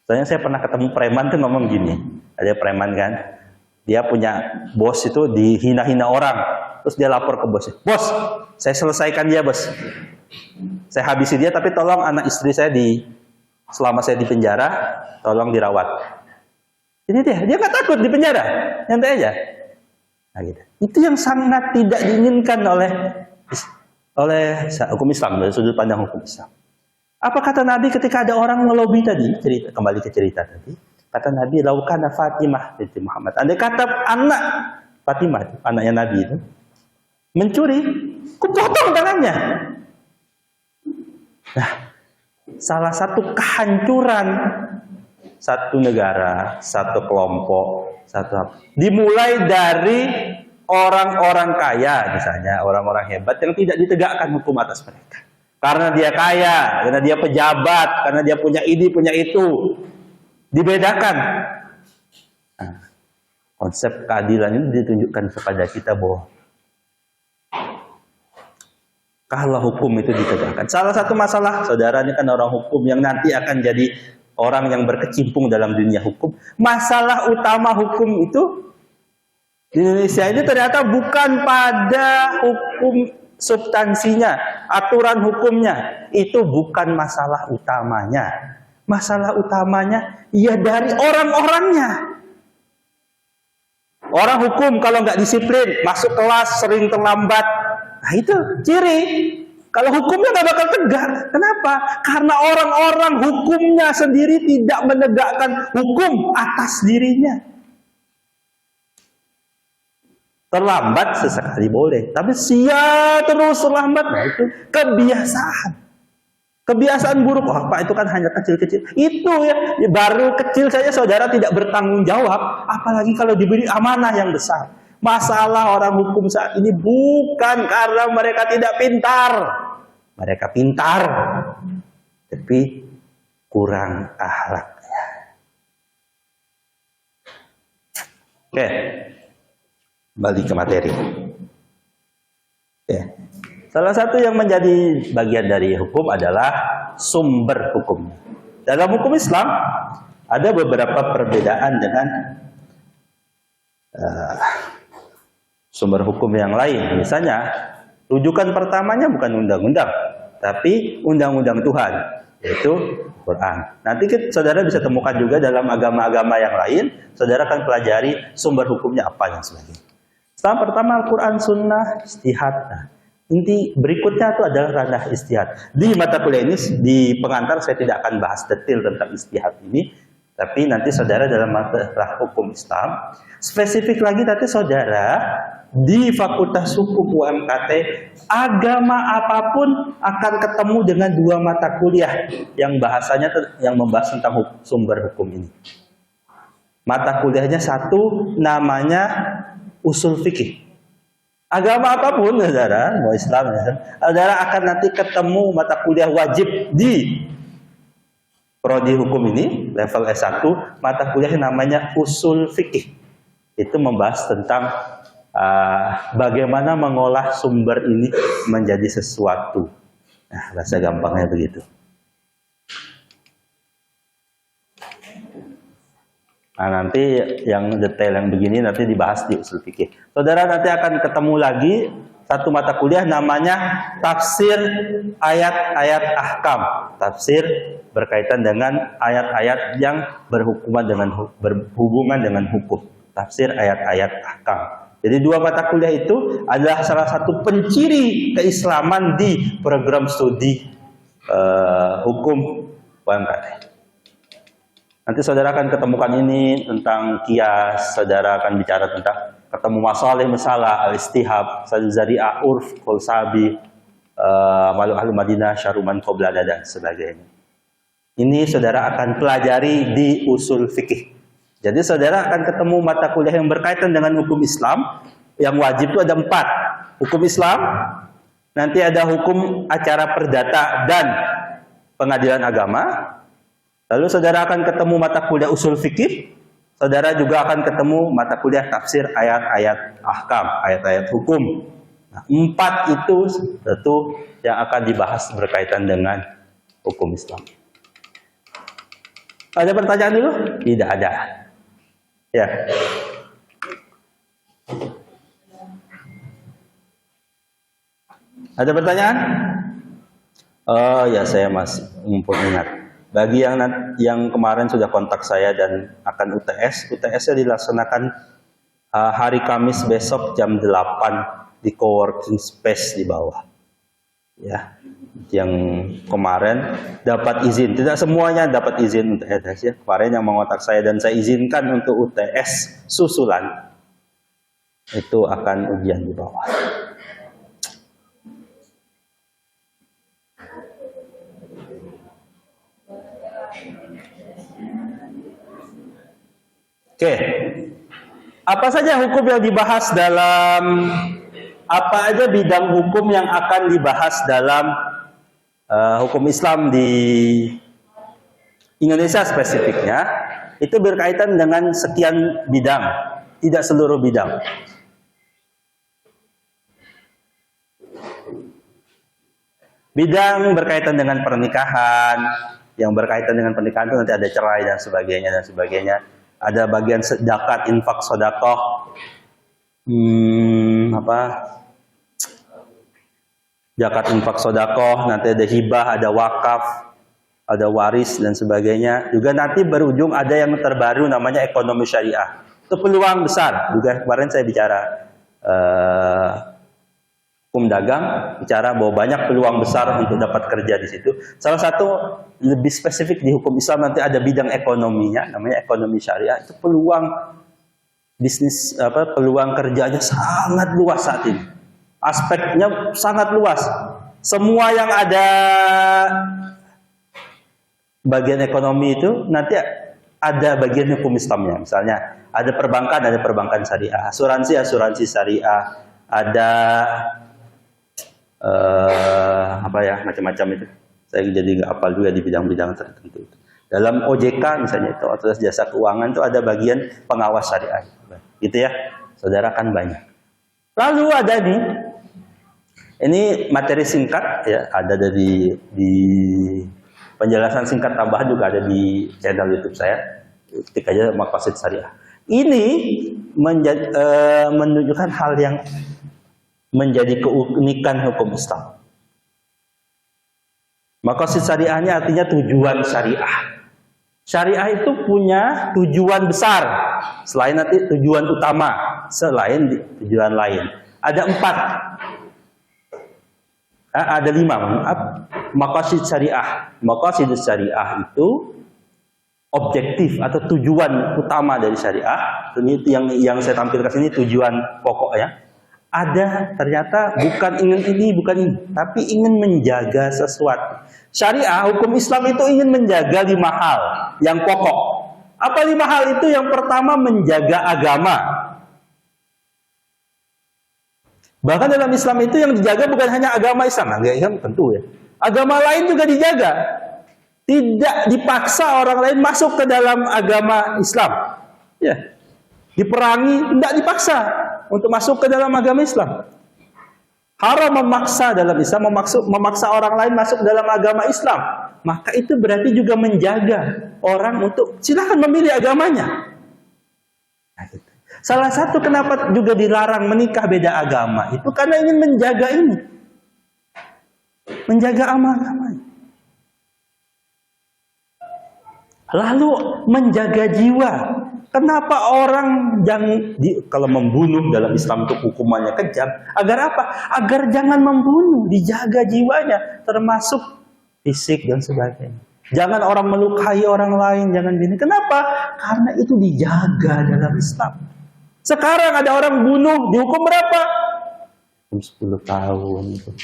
Soalnya saya pernah ketemu preman tuh ngomong gini, ada preman kan, dia punya bos itu dihina-hina orang, terus dia lapor ke bosnya, bos, saya selesaikan dia bos, saya habisi dia, tapi tolong anak istri saya selama saya di penjara, tolong dirawat. Jadi dia nggak takut di penjara, nyantai aja. Nah, gitu. Itu yang sangat tidak diinginkan oleh hukum Islam, dari sudut pandang hukum Islam. Apa kata Nabi ketika ada orang ngelobi tadi? Kembali ke cerita tadi. Kata Nabi, laukana Fatimah binti Muhammad. Andai kata anak Fatimah, anaknya Nabi itu, mencuri, kupotong tangannya. Nah, salah satu kehancuran satu negara, satu kelompok, dimulai dari orang-orang kaya, misalnya orang-orang hebat yang tidak ditegakkan hukum atas mereka. Karena dia kaya, karena dia pejabat, karena dia punya ini, punya itu. Dibedakan. Nah, konsep keadilan ini ditunjukkan kepada kita bahwa kalau hukum itu ditegakkan. Salah satu masalah, saudara ini kan orang hukum yang nanti akan jadi orang yang berkecimpung dalam dunia hukum. Masalah utama hukum itu di Indonesia ini ternyata bukan pada hukum substansinya, aturan hukumnya, itu bukan masalah utamanya. Masalah utamanya ya dari orang-orangnya. Orang hukum kalau nggak disiplin, masuk kelas sering terlambat, nah itu ciri. Kalau hukumnya nggak bakal tegak. Kenapa? Karena orang-orang hukumnya sendiri tidak menegakkan hukum atas dirinya. Terlambat sesekali boleh, tapi terus terlambat, nah itu kebiasaan. Kebiasaan buruk. Oh, Pak, itu kan hanya kecil-kecil. Itu ya, baru kecil saja saudara tidak bertanggung jawab, apalagi kalau diberi amanah yang besar. Masalah orang hukum saat ini bukan karena mereka tidak pintar. Mereka pintar, tapi kurang akhlaknya. Oke, balik ke materi. Oke. Salah satu yang menjadi bagian dari hukum adalah sumber hukum. Dalam hukum Islam ada beberapa perbedaan dengan sumber hukum yang lain. Misalnya, rujukan pertamanya bukan undang-undang, tapi undang-undang Tuhan, yaitu Quran. Nanti saudara bisa temukan juga dalam agama-agama yang lain, saudara akan pelajari sumber hukumnya apa dan sebagainya. Yang pertama Al-Quran, Sunnah, Ijtihad. Nah, inti berikutnya itu adalah ranah ijtihad. Di mata kuliah ini, di pengantar saya tidak akan bahas detail tentang ijtihad ini, tapi nanti saudara dalam mata hukum Islam, spesifik lagi nanti saudara di Fakultas Hukum UMKT, agama apapun akan ketemu dengan dua mata kuliah yang bahasanya yang membahas tentang sumber hukum ini. Mata kuliahnya satu, namanya usul fikih. Agama apapun, saudara, mau Islam, saudara akan nanti ketemu mata kuliah wajib di prodi hukum ini, level S1, mata kuliah yang namanya usul fikih. Itu membahas tentang bagaimana mengolah sumber ini menjadi sesuatu. Nah, bahasa gampangnya begitu. Nah, nanti yang detail yang begini nanti dibahas di usul fikih. Saudara nanti akan ketemu lagi satu mata kuliah namanya tafsir ayat-ayat ahkam. Tafsir berkaitan dengan ayat-ayat yang berhubungan dengan hukum. Tafsir ayat-ayat ahkam. Jadi dua mata kuliah itu adalah salah satu penciri keislaman di program studi hukum UMKT. Nanti saudara akan ketemukan ini tentang kias, saudara akan bicara tentang ketemu masalah masalah, al-istihab, zari'ah, urf, kulsabi, malu ahlu Madinah, syaruman qoblada dan sebagainya. Ini saudara akan pelajari di usul fikih. Jadi saudara akan ketemu mata kuliah yang berkaitan dengan hukum Islam, yang wajib itu ada 4. Hukum Islam, nanti ada hukum acara perdata dan pengadilan agama. Lalu saudara akan ketemu mata kuliah usul fikih, saudara juga akan ketemu mata kuliah tafsir ayat-ayat ahkam, ayat-ayat hukum. Nah, 4 itu tentu yang akan dibahas berkaitan dengan hukum Islam. Ada pertanyaan dulu? Tidak ada. Ya. Ada pertanyaan? Oh ya, saya masih mumpung ingat. Bagi yang kemarin sudah kontak saya dan akan UTS-nya dilaksanakan hari Kamis besok jam 8 di coworking space di bawah. Ya, yang kemarin dapat izin, tidak semuanya dapat izin untuk UTS ya. Kemarin yang mengontak saya dan saya izinkan untuk UTS susulan, itu akan ujian di bawah. Oke, apa saja hukum yang dibahas dalam, apa aja bidang hukum yang akan dibahas dalam hukum Islam di Indonesia spesifiknya, itu berkaitan dengan sekian bidang, tidak seluruh bidang. Bidang berkaitan dengan pernikahan, yang berkaitan dengan pernikahan itu nanti ada cerai dan sebagainya dan sebagainya. Ada bagian zakat, infak, sedekah, zakat, infak, sedekah. Nanti ada hibah, ada wakaf, ada waris dan sebagainya. Juga nanti berujung ada yang terbaru namanya ekonomi syariah. Itu peluang besar. Juga kemarin saya bicara hukum dagang, bicara bahwa banyak peluang besar untuk dapat kerja di situ. Salah satu lebih spesifik di hukum Islam nanti ada bidang ekonominya, namanya ekonomi syariah. Itu peluang bisnis, peluang kerjanya sangat luas saat ini. Aspeknya sangat luas. Semua yang ada bagian ekonomi itu nanti ada bagian hukum Islamnya. Misalnya ada perbankan syariah, asuransi syariah, ada macam-macam itu. Saya jadi nggak hafal juga di bidang-bidang tertentu. Dalam OJK misalnya itu, otoritas jasa keuangan itu ada bagian pengawas syariah, gitu ya, saudara kan banyak. Lalu ada nih, ini materi singkat ya, ada di penjelasan singkat tambahan juga ada di channel YouTube saya, ketik aja Maqasid Syariah. Ini menunjukkan hal yang menjadi keunikan hukum Islam. Maqasid Syariahnya artinya tujuan syariah. Syariah itu punya tujuan besar, selain nanti tujuan utama, selain tujuan lain. Ada 4. Ada 5. Maqasid syariah. Maqasid syariah itu objektif atau tujuan utama dari syariah. Ini yang saya tampilkan sini tujuan pokoknya. Ada ternyata bukan ingin ini, bukan ini, tapi ingin menjaga sesuatu. Syariah, hukum Islam itu ingin menjaga 5 hal yang pokok. Apa 5 hal itu? Yang pertama, menjaga agama. Bahkan dalam Islam itu yang dijaga bukan hanya agama Islam, tentu ya. Agama lain juga dijaga. Tidak dipaksa orang lain masuk ke dalam agama Islam. Ya. Diperangi, tidak dipaksa untuk masuk ke dalam agama Islam. Haram memaksa dalam Islam, memaksa orang lain masuk dalam agama Islam. Maka itu berarti juga menjaga orang untuk silakan memilih agamanya. Nah, gitu. Salah satu kenapa juga dilarang menikah beda agama, itu karena ingin menjaga ini. Menjaga agama. Lalu menjaga jiwa. Kenapa orang kalau membunuh dalam Islam itu hukumannya kejam? Agar apa? Agar jangan membunuh, dijaga jiwanya, termasuk fisik dan sebagainya. Jangan orang melukai orang lain, jangan gini. Kenapa? Karena itu dijaga dalam Islam. Sekarang ada orang bunuh, dihukum berapa? 10 tahun.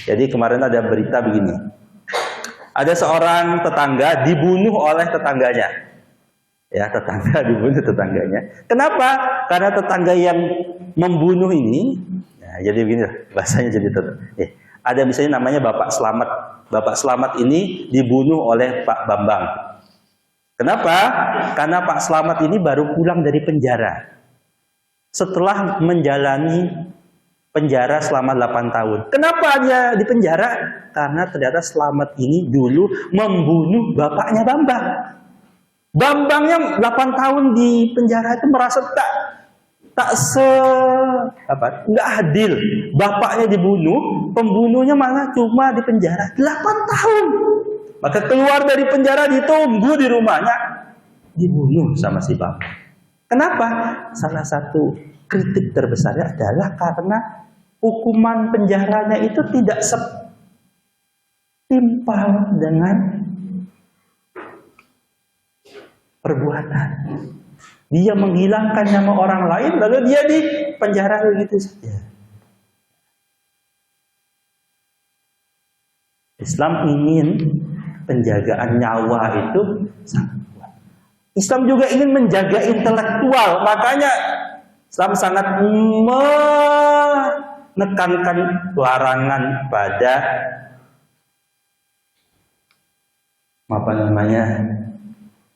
Jadi kemarin ada berita begini. Ada seorang tetangga dibunuh oleh tetangganya. Ya, tetangga dibunuh tetangganya. Kenapa? Karena tetangga yang membunuh ini, ya, jadi begini bahasanya jadi ada misalnya namanya Bapak Slamet. Bapak Slamet ini dibunuh oleh Pak Bambang. Kenapa? Karena Pak Slamet ini baru pulang dari penjara. Setelah menjalani penjara selama 8 tahun. Kenapa dia di penjara? Karena ternyata Slamet ini dulu membunuh bapaknya Bambang. Bambangnya 8 tahun di penjara itu merasa nggak adil. Bapaknya dibunuh, pembunuhnya malah cuma di penjara 8 tahun. Maka keluar dari penjara, ditunggu di rumahnya, dibunuh sama si bapak. Kenapa? Salah satu kritik terbesarnya adalah karena hukuman penjaranya itu tidak setimpal dengan perbuatan. Dia menghilangkan nama orang lain, lalu dia di penjara begitu saja. Islam ingin penjagaan nyawa itu sangat kuat. Islam juga ingin menjaga intelektual, makanya Islam sangat menekankan larangan pada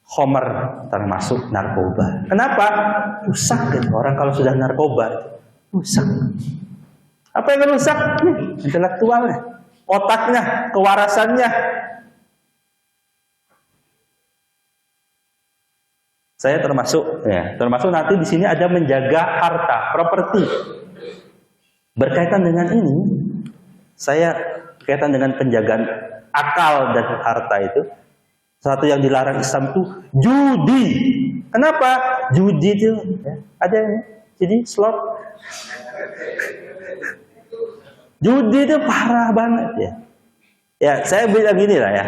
khomer, termasuk narkoba. Kenapa? Rusak gitu. Orang kalau sudah narkoba rusak. Apa yang rusak? Intelektualnya, otaknya, kewarasannya. Saya termasuk nanti di sini ada menjaga harta, properti. Berkaitan dengan ini, saya berkaitan dengan penjagaan akal dan harta itu. Satu yang dilarang Islam itu judi. Kenapa? Judi itu ada jadi slot. Judi itu parah banget ya. Ya, saya bilang gini lah ya.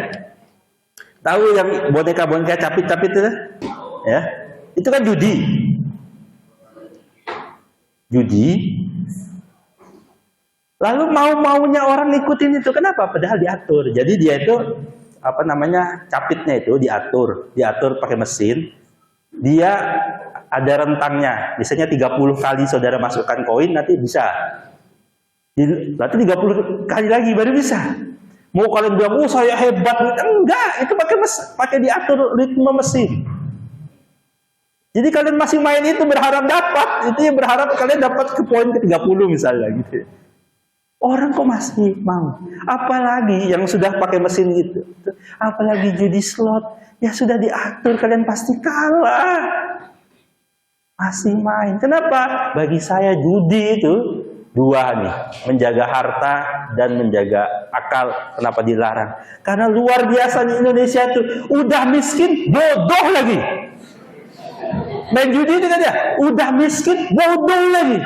Tahu yang boneka-boneka capit-capit itu? Ya. Itu kan judi. Judi. Lalu mau-maunya orang ngikutin itu. Kenapa? Padahal diatur. Jadi dia itu capitnya itu diatur pakai mesin. Dia ada rentangnya. Misalnya 30 kali saudara masukkan koin, nanti bisa. Nanti 30 kali lagi baru bisa. Mau kalian bilang, oh saya hebat, enggak, itu pakai diatur ritme mesin. Jadi kalian masih main itu berharap dapat, itu ya berharap kalian dapat ke poin ke-30 misalnya gitu. Orang kok masih mau? Apalagi yang sudah pakai mesin gitu. Apalagi judi slot, ya sudah diatur, kalian pasti kalah. Masih main. Kenapa? Bagi saya judi itu dua nih, menjaga harta dan menjaga akal. Kenapa dilarang? Karena luar biasa di Indonesia tuh, udah miskin, bodoh lagi. Main judi itu kan ya, udah miskin, bodoh lagi.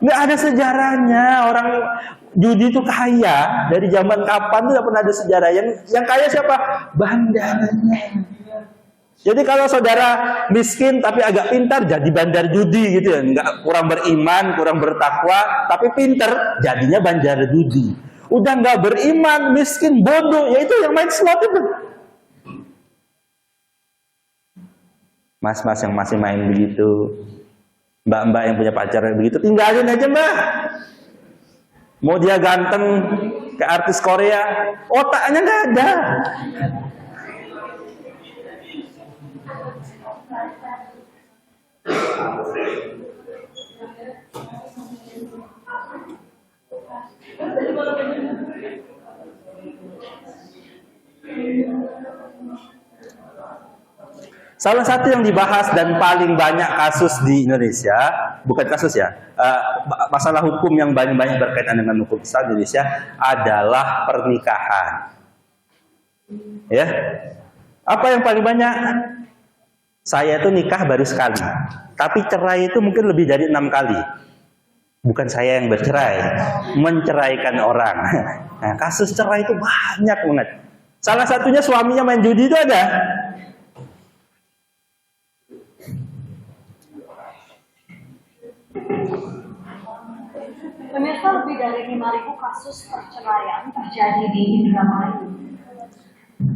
Nggak ada sejarahnya orang judi itu kaya. Dari zaman kapan tuh nggak pernah ada sejarah. Yang kaya siapa? Bandaranya. Jadi kalau saudara miskin tapi agak pintar, jadi bandar judi gitu ya. Nggak, kurang beriman, kurang bertakwa, tapi pintar, jadinya bandar judi. Udah nggak beriman, miskin, bodoh, ya itu yang main slot itu. Mas-mas yang masih main begitu, mbak-mbak yang punya pacar begitu, tinggalin aja mbak. Mau dia ganteng ke artis Korea, otaknya nggak ada. Salah satu yang dibahas dan paling banyak kasus di Indonesia, bukan kasus ya, masalah hukum yang banyak berkaitan dengan hukum Islam di Indonesia adalah pernikahan. Ya, apa yang paling banyak? Saya itu nikah baru sekali, tapi cerai itu mungkin lebih dari 6 kali. Bukan saya yang bercerai, menceraikan orang. Nah, kasus cerai itu banyak banget. Salah satunya suaminya main judi itu ada. Pemirsa, lebih dari 5.000 kasus perceraian terjadi di Indramayu.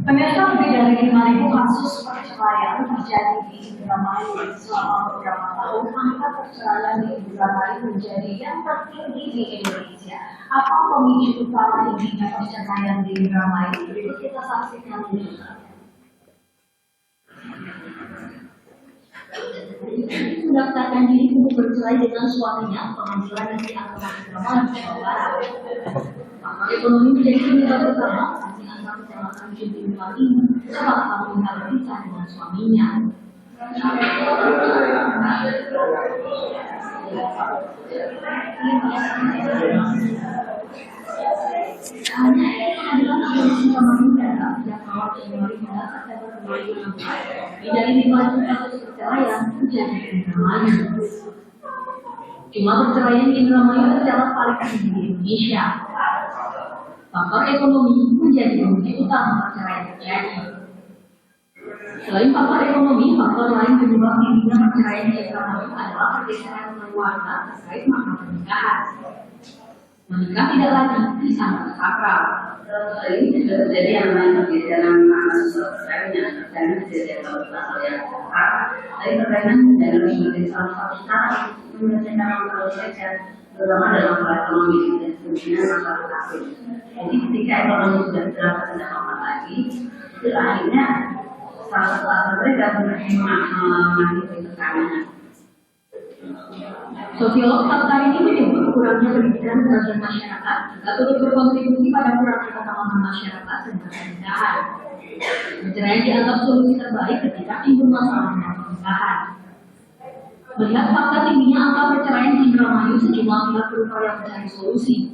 Pemirsa, lebih dari 5.000 kasus perceraian terjadi di Indramayu. Selama beberapa tahun, angka perceraian di Indramayu menjadi yang tertinggi di Indonesia. Apa pemicu utama tingginya perceraian di Indramayu? Berikut kita saksikan dulu. Mendaftarkan diri untuk bercerai dengan suaminya, pengadilan negeri Agama Indramayu, Jawa Barat. Faktor ekonomi menjadi penyebab utama saksi antar kecamatan Judi ini saat tahun melihat berpisah dengan suaminya. Hanya pengadilan Agama Indramayu data sejak awal Januari hingga September 2016, lebih dari 5 kasus perceraian terjadi di Indramayu. Jumlah perceraian di Indramayu tercatat paling tinggi di Indonesia. Faktor ekonomi menjadi pemicu utama perceraian terjadi. Selain faktor ekonomi, faktor lain penyebab tingginya perceraian di Indramayu adalah pergeseran keluarga terkait makna pernikahan. Menikah tidak lagi disangka sakral. Ini sudah terjadi yang namanya pergeseran makna perceraian dan kejadian pasal yang sakral. Tapi perceraian dalam sebagai salah satu cara menyelesaikan masalah saja, terutama dalam hal ekonomi dan kemudian masalah kafir. Jadi ketika ekonomi sudah terasa tidak aman lagi, itu akhirnya salah satu alasan mereka berhemat menghadapi tekanan. Sosiolog Fakta ini menyebut kurangnya pendidikan sebagian masyarakat juga turut berkontribusi pada kurangnya pemahaman masyarakat tentang pernikahan. Perceraian dianggap solusi terbaik ketika timbul masalah pernikahan. Melihat fakta tingginya angka perceraian di Indramayu, sejumlah pihak berupaya mencari solusi.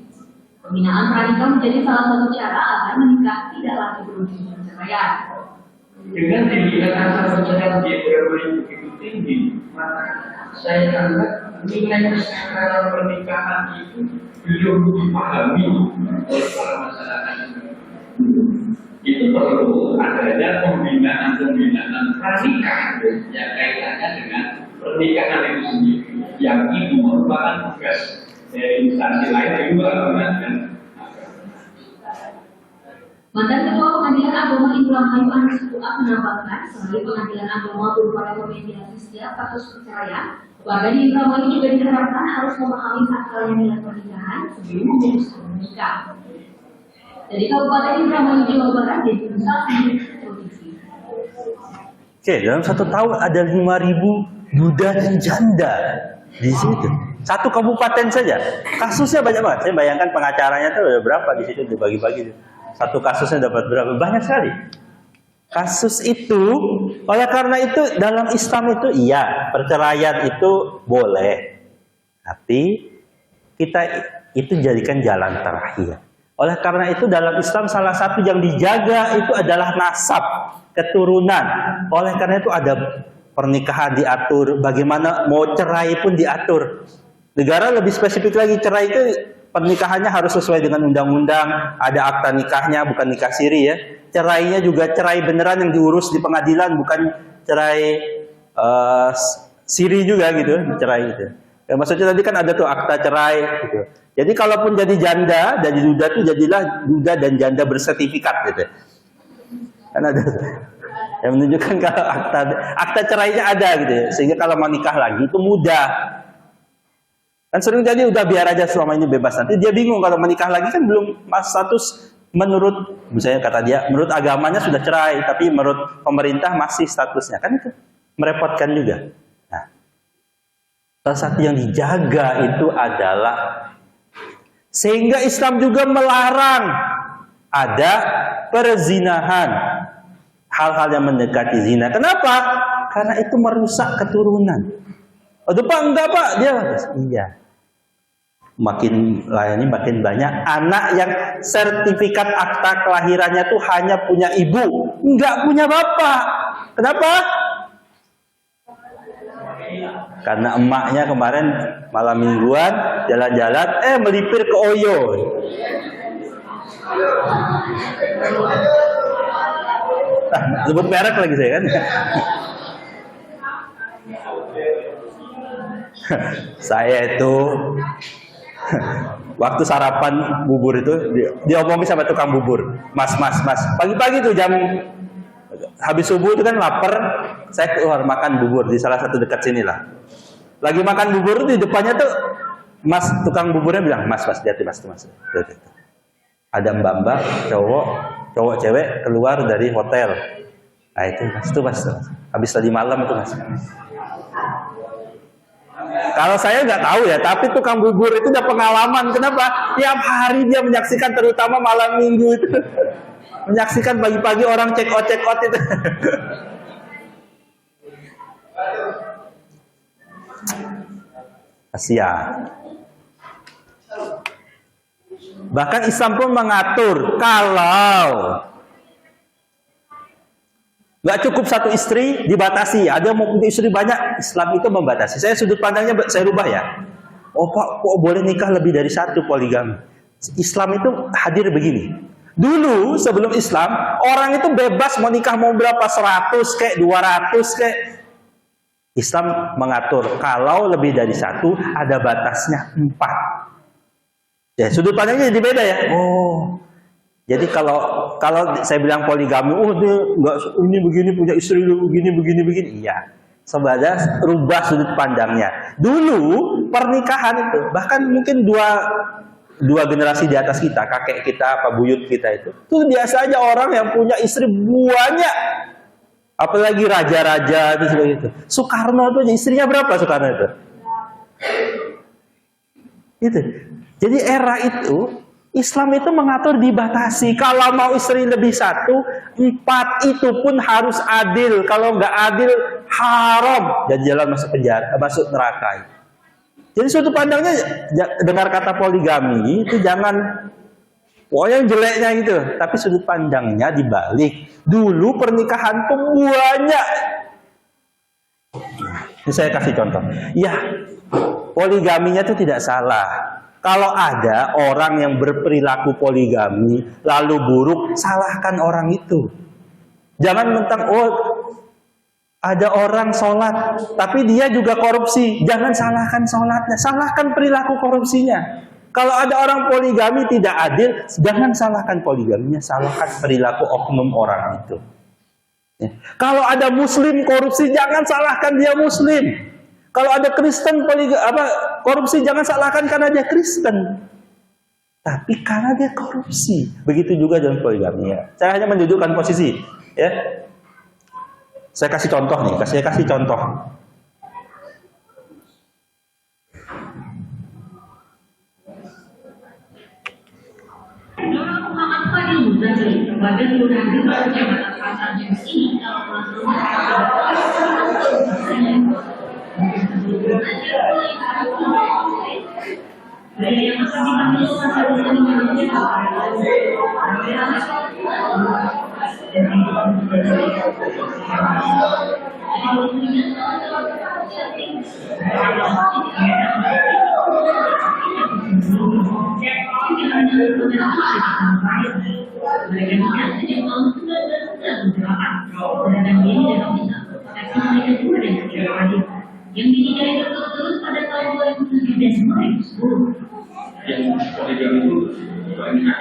Pembinaan pranikah menjadi salah satu cara agar menikah tidak lagi berujung perceraian. Dengan tingginya angka perceraian di Indramayu begitu tinggi, maka saya anggap nilai kesetaraan pernikahan itu belum dipahami oleh para masyarakat. Itu perlu adanya pembinaan pranikah yang kaitannya dengan pernikahan itu sendiri, yang itu merupakan tugas dari instansi lain yang juga menggunakan. Mantan Ketua Pengadilan Agama Indramayu Anas Fuad menambahkan, selain Pengadilan Agama berupaya memediasi setiap kasus perceraian, Warga di Indramayu juga diharapkan harus memahami sakral nilai pernikahan sebelum memutuskan menikah. Dari Kabupaten Indramayu, Jawa Barat, Dedi Nusa, Provinsi. Oke, dalam 1 tahun ada 5.000 duda dan janda di situ. Satu kabupaten saja. Kasusnya banyak banget. Saya bayangkan pengacaranya tuh ada berapa di situ dibagi-bagi. Satu kasusnya dapat berapa? Banyak sekali. Kasus itu, oleh karena itu dalam Islam itu iya, perceraian itu boleh. Tapi kita itu jadikan jalan terakhir. Oleh karena itu dalam Islam salah satu yang dijaga itu adalah nasab, keturunan. Oleh karena itu ada pernikahan diatur, bagaimana mau cerai pun diatur. Negara lebih spesifik lagi, cerai itu pernikahannya harus sesuai dengan undang-undang, ada akta nikahnya, bukan nikah siri ya. Cerainya juga cerai beneran yang diurus di pengadilan, bukan cerai siri juga gitu, cerai itu. Ya, maksudnya tadi kan ada tuh akta cerai gitu. Jadi kalaupun jadi janda, jadi duda tuh jadilah duda dan janda bersertifikat gitu. Kan ada yang menunjukkan kalau akta cerainya ada gitu ya. Sehingga kalau mau nikah lagi itu mudah. Kan sering jadi udah biar aja selama ini bebas, nanti dia bingung kalau menikah lagi kan belum status menurut misalnya kata dia menurut agamanya sudah cerai tapi menurut pemerintah masih statusnya, kan itu merepotkan juga. Nah, salah satu yang dijaga itu adalah sehingga Islam juga melarang ada perzinahan, hal-hal yang mendekati zina. Kenapa? Karena itu merusak keturunan. Oh, Pak enggak Pak, dia iya. Makin layani makin banyak anak yang sertifikat akta kelahirannya tuh hanya punya ibu, enggak punya bapak. Kenapa? Karena emaknya kemarin malam mingguan jalan-jalan, melipir ke Oyo. Sebut merek lagi saya kan. Saya itu waktu sarapan bubur itu diomongin sama tukang bubur, mas, pagi-pagi tuh jam habis subuh itu kan lapar, saya keluar makan bubur di salah satu dekat sini lah. Lagi makan bubur di depannya tuh mas tukang buburnya bilang, mas, lihat mas. Ada mbak cowok cewek keluar dari hotel. Nah itu mas, habis tadi malam itu mas. Kalau saya nggak tahu ya, tapi tukang bubur itu udah pengalaman. Kenapa? Tiap hari dia menyaksikan, terutama malam minggu itu. Menyaksikan pagi-pagi orang check out itu. Kasihan. Bahkan Islam pun mengatur kalau nggak cukup satu istri, dibatasi. Ada mau punya istri banyak, Islam itu membatasi. Saya sudut pandangnya saya rubah ya. Oh Pak, kok boleh nikah lebih dari satu, poligami? Islam itu hadir begini. Dulu sebelum Islam, orang itu bebas mau nikah mau berapa, 100 kayak 200 kayak. Islam mengatur kalau lebih dari satu ada batasnya 4. Ya sudut pandangnya jadi beda ya. Oh. Jadi kalau saya bilang poligami, dia nggak ini begini punya istri begini, iya. Sebenarnya rubah sudut pandangnya. Dulu pernikahan itu bahkan mungkin dua generasi di atas kita, kakek kita, apa buyut kita itu biasa aja orang yang punya istri banyak. Apalagi raja-raja itu seperti itu. Soekarno tuh istrinya berapa Soekarno itu? Itu. Jadi era itu Islam itu mengatur dibatasi. Kalau mau istri lebih satu, 4 itu pun harus adil. Kalau nggak adil, haram dan jalan masuk penjara, masuk neraka. Jadi sudut pandangnya dengar kata poligami itu jangan yang jeleknya gitu, tapi sudut pandangnya dibalik. Dulu pernikahan tuh banyak. Ini saya kasih contoh. Ya, poligaminya itu tidak salah. Kalau ada orang yang berperilaku poligami lalu buruk, salahkan orang itu. Jangan mentang ada orang sholat tapi dia juga korupsi, jangan salahkan sholatnya, salahkan perilaku korupsinya. Kalau ada orang poligami tidak adil, jangan salahkan poligaminya, salahkan perilaku oknum orang itu. Ya. Kalau ada muslim korupsi, jangan salahkan dia muslim. Kalau ada Kristen korupsi, jangan salahkan karena dia Kristen, tapi karena dia korupsi. Begitu juga dalam poligami ya. Saya hanya menunjukkan posisi ya. Saya kasih contoh nih, saya kasih contoh. Menurut Muhammad Fadil Muzakir, Badan Lurah Dewan Kecamatan Pasar Jenis ini yang akan diambil masa yang dinilai berturut-turut pada tahun 2007 dan 2010. Yang poligami itu banyak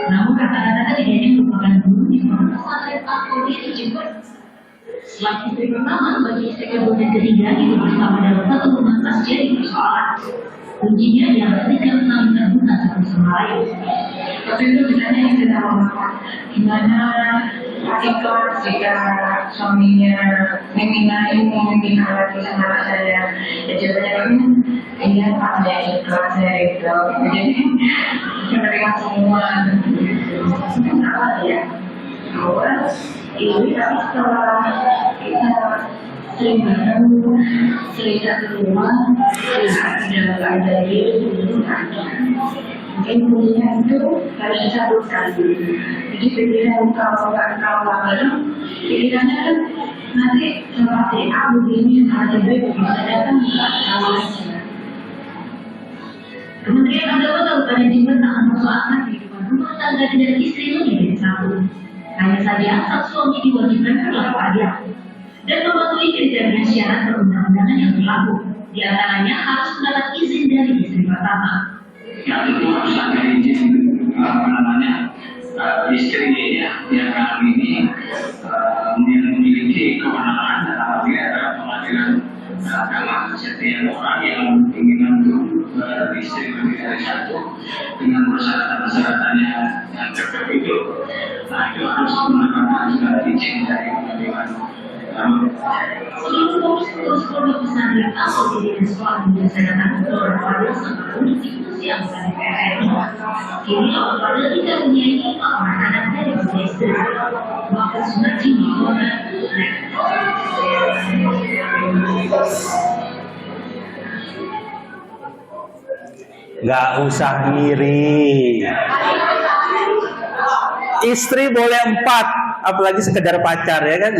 Namun kata-kata ketiganya merupakan guru di pesantren Al-Qur'an di Jember. Setelah istri pertama, bagi istri kedua dan ketiga hidup bersama dalam satu rumah tak jadi persoalan. Kuncinya adalah tidak saling terbuka satu sama lain. Waktu itu misalnya yang kita ngomong gimana jika suaminya meminta ilmu, meminta lagi sama anak saya, ya jawabannya iya Pak, saya ikhlas saya gitu. Jadi menerima semua. Apa ya? Bahwa ini tapi setelah kita sering bareng, sering satu rumah, sering dalam keadaan itu ada. Mungkin punya itu harus disatukan. Jadi pikiran kalau nggak bareng, pikirannya kan nanti seperti aku begini ada B, bisa datang nggak tahu aja. Kementerian Agama Kabupaten Jember tak mempersoalkan kehidupan rumah tangga dan istri menjadi satu. Hanya saja sang suami diwajibkan berlaku adil dan mematuhi kriteria syarat perundang-undangan yang berlaku. Di antaranya harus mendapat izin dari istri pertama. Yang itu harus ada izin istri ya, yang kami ini memiliki kewenangan dan apabila ada pengadilan agama setiap orang yang ingin untuk istri lebih dari satu dengan persyaratan-persyaratan yang terkait itu, nah itu harus mendapatkan izin dari pengadilan. Seluruh pengurus pondok pesantren Al-Qur'an dan sekolah menyelesaikan Dr. Fadil sebagai institusi anggota DPR RI. Kini Dr. Fadil tidak mempunyai 5 orang anak dari beberapa istri. Bahkan sudah kini Nggak usah ngiri. Istri boleh 4, apalagi sekedar pacar ya kan?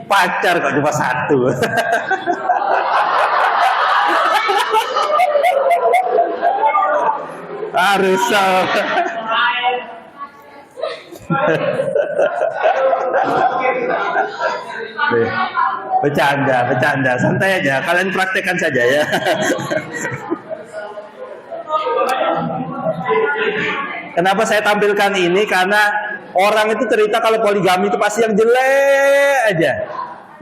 Pacar kok cuma 1. Harus bercanda, santai aja. Kalian praktekkan saja ya. Kenapa saya tampilkan ini? Karena orang itu cerita kalau poligami itu pasti yang jelek aja.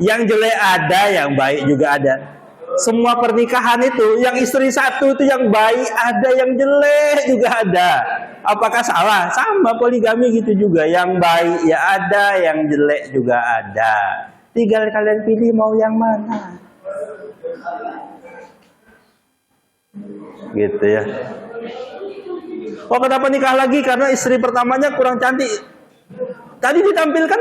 Yang jelek ada, yang baik juga ada. Semua pernikahan itu, yang istri 1 itu yang baik ada, yang jelek juga ada. Apakah salah? Sama poligami gitu juga. Yang baik ya ada, yang jelek juga ada. Tinggal kalian pilih mau yang mana. Gitu ya. Oh, kenapa nikah lagi? Karena istri pertamanya kurang cantik. Tadi ditampilkan.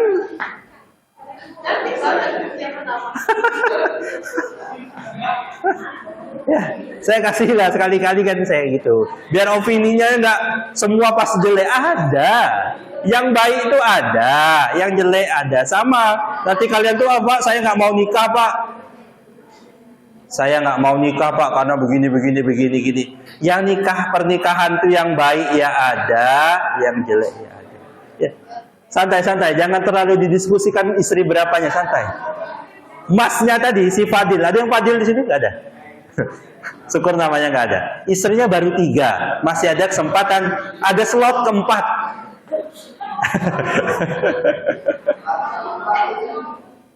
Ya, saya kasih lah sekali-kali kan saya gitu. Biar opininya enggak semua pas jelek ada. Yang baik itu ada, yang jelek ada. Sama. Nanti kalian tuh apa? Saya nggak mau nikah, Pak. Saya nggak mau nikah, Pak, karena begini. Yang nikah pernikahan tuh yang baik ya ada, yang jelek ya ada. Ya. Santai-santai, jangan terlalu didiskusikan istri berapanya, santai. Masnya tadi si Fadil, ada yang Fadil di sini nggak ada? Syukur namanya nggak ada. Istrinya baru 3, masih ada kesempatan, ada slot keempat.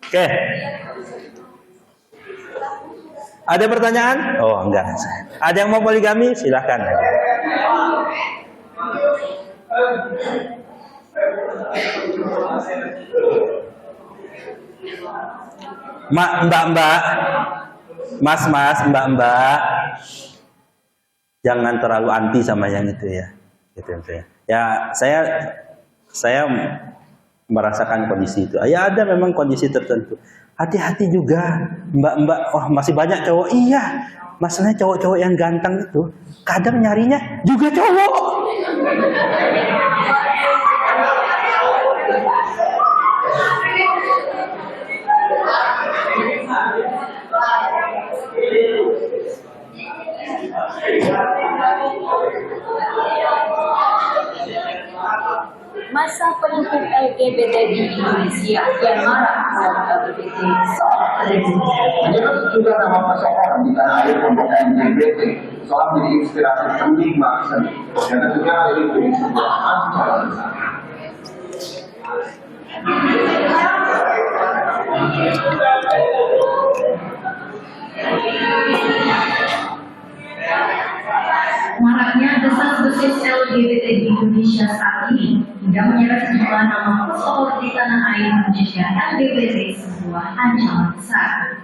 Oke. Ada pertanyaan? Oh enggak. Ada yang mau poligami? Silahkan. Mbak, mas, mbak, jangan terlalu anti sama yang itu ya. Gitu ya. Ya saya merasakan kondisi itu. Ya ada memang kondisi tertentu. Hati-hati juga, mbak. Oh masih banyak cowok. Iya, masalahnya cowok-cowok yang ganteng itu kadang nyarinya juga cowok. Masa pendukung LGBT di Indonesia yang marah terhadap LGBT soal Ini kan juga nama persoalan di tanah air kelompok LGBT soal menjadi inspirasi seni bangsa dan tentunya ini menjadi sebuah ancaman besar. Maraknya desas-desus LGBT di Indonesia saat ini hingga menyeret sejumlah nama pesohor di tanah air menjadikan LGBT sebuah ancaman besar.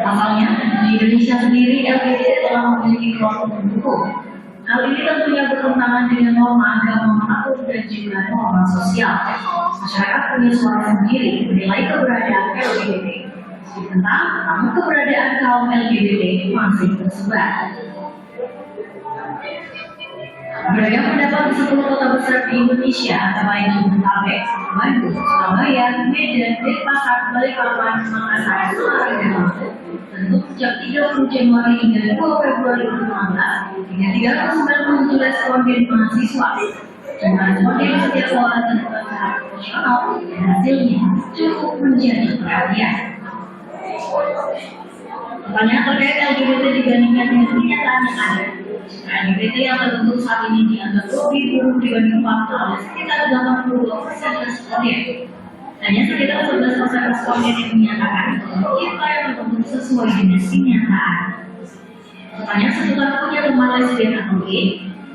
Pasalnya, di Indonesia sendiri LGBT telah memiliki kelompok pendukung. Hal ini tentunya bertentangan dengan norma agama manapun dan juga norma sosial. Masyarakat punya suara sendiri menilai keberadaan LGBT. Tentang namun keberadaan kaum LGBT masih tersebar. Beragam pendapat di 10 kota besar di Indonesia, antara lain Jabodetabek, Bandung, Surabaya, Medan, Denpasar, Balikpapan, Makassar, Semarang, dan Lampung. Tentu sejak 30 Januari hingga 2 Februari 2016 dengan 397 responden mahasiswa. Jumlah responden setiap kota tentukan secara proporsional dan hasilnya cukup menjadi perhatian. Pertanyaan terkait LGBT dibandingkan dengan kenyataan yang ada. LGBT yang terbentuk saat ini dianggap lebih buruk dibanding fakta oleh sekitar 82% responden. Hanya sekitar 11% responden yang menyatakan bahwa kita yang terbentuk sesuai dengan kenyataan. Pertanyaan seputar punya teman lesbian atau gay.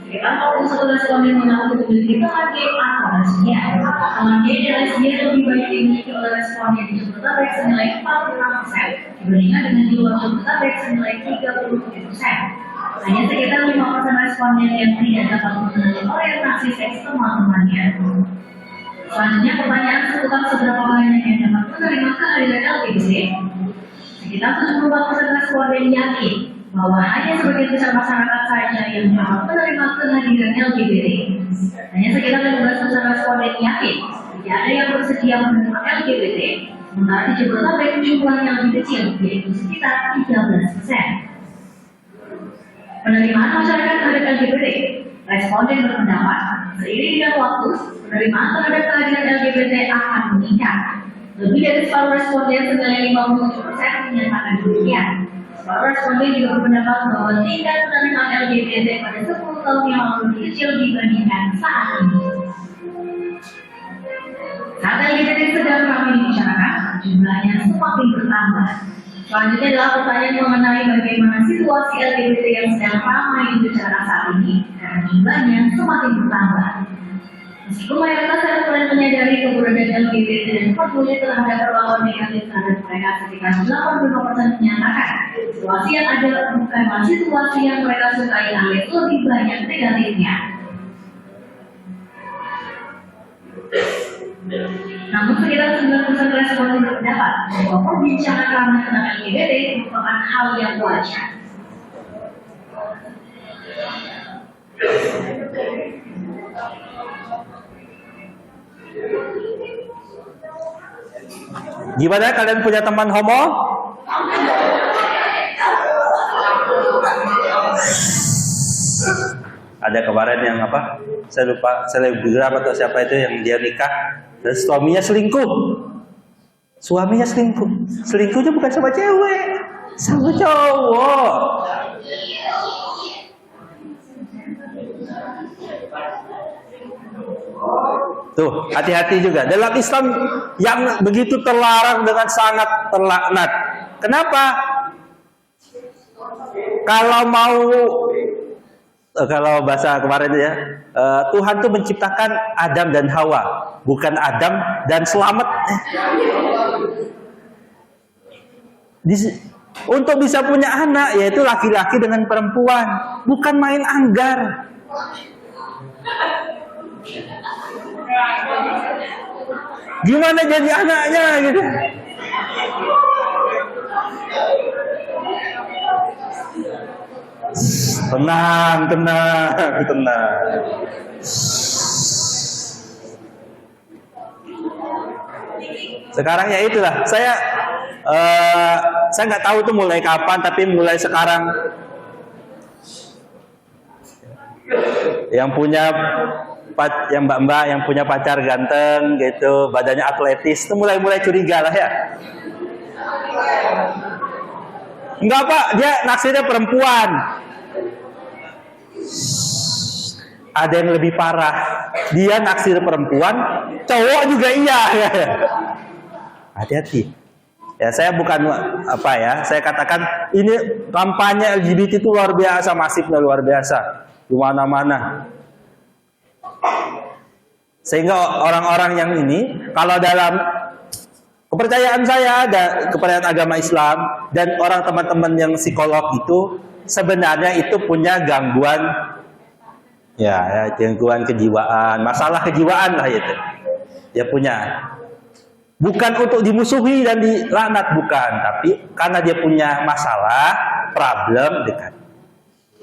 Sekitar 41 responden mengaku memiliki teman gay atau lesbian. Teman gay dan lesbian lebih banyak dimiliki oleh responden di Jabodetabek senilai 46% dibandingkan dengan di luar Jabodetabek senilai 33%. Hanya sekitar 5% responden yang tidak dapat mengenali orientasi seks teman-temannya. Selanjutnya pertanyaan seputar seberapa banyak yang dapat menerima kehadiran LGBT. Sekitar 74% responden yakin bahwa hanya sebagian besar masyarakat saja yang dapat menerima kehadiran LGBT. Hanya sekitar 15% responden yakin tidak ada yang bersedia menerima LGBT. Sementara di Jabodetabek jumlahnya lebih kecil, yaitu sekitar 13%. Penerimaan masyarakat terhadap LGBT. Responden berpendapat, seiring dengan waktu, penerimaan terhadap kehadiran LGBT akan meningkat. Lebih dari separuh responden senilai 57% menyatakan demikian. Separuh responden juga berpendapat bahwa tingkat penerimaan LGBT pada 10 tahun yang lalu lebih kecil dibandingkan saat ini. Saat LGBT sedang ramai di masyarakat, jumlahnya semakin bertambah. Selanjutnya adalah pertanyaan mengenai bagaimana situasi LGBT yang sedang ramai dibicarakan saat ini karena jumlahnya semakin bertambah. Meskipun mayoritas elektorat menyadari keberadaan LGBT dan peduli terhadap perlakuan negatif terhadap mereka, sekitar 85% menyatakan situasi yang ada bukanlah situasi yang mereka sukai, alias lebih banyak negatifnya. Namun sekitar 90% responden berpendapat bahwa perbincangan tentang LGBT merupakan hal yang wajar. Gimana, kalian punya teman homo? Ada kemarin yang apa? Saya lupa, selebgram atau siapa itu yang dia nikah dan suaminya selingkuh. Suaminya selingkuh. Selingkuhnya bukan sama cewek, sama cowok. Tuh, hati-hati juga. Dalam Islam yang begitu terlarang dengan sangat terlaknat. Kenapa? Kalau bahasa kemarin ya, Tuhan tuh menciptakan Adam dan Hawa, bukan Adam dan Selamat. Untuk bisa punya anak, yaitu laki-laki dengan perempuan, bukan main anggar. Gimana jadi anaknya gitu? Tenang. Sekarang ya itulah, saya nggak tahu tuh mulai kapan, tapi mulai sekarang yang mbak-mbak yang punya pacar ganteng gitu, badannya atletis, itu mulai curiga lah ya. Enggak Pak, dia naksirnya perempuan. Ada yang lebih parah, dia naksir perempuan, cowok juga iya. Hati-hati. Ya, saya bukan apa ya, saya katakan ini kampanye LGBT itu luar biasa, masifnya luar biasa, di mana-mana. Sehingga orang-orang yang ini, kalau dalam kepercayaan saya, ada kepercayaan agama Islam dan orang teman-teman yang psikolog itu sebenarnya itu punya gangguan, gangguan kejiwaan, masalah kejiwaan lah itu. Dia punya, bukan untuk dimusuhi dan dilaknat, bukan, tapi karena dia punya masalah, problem dekat.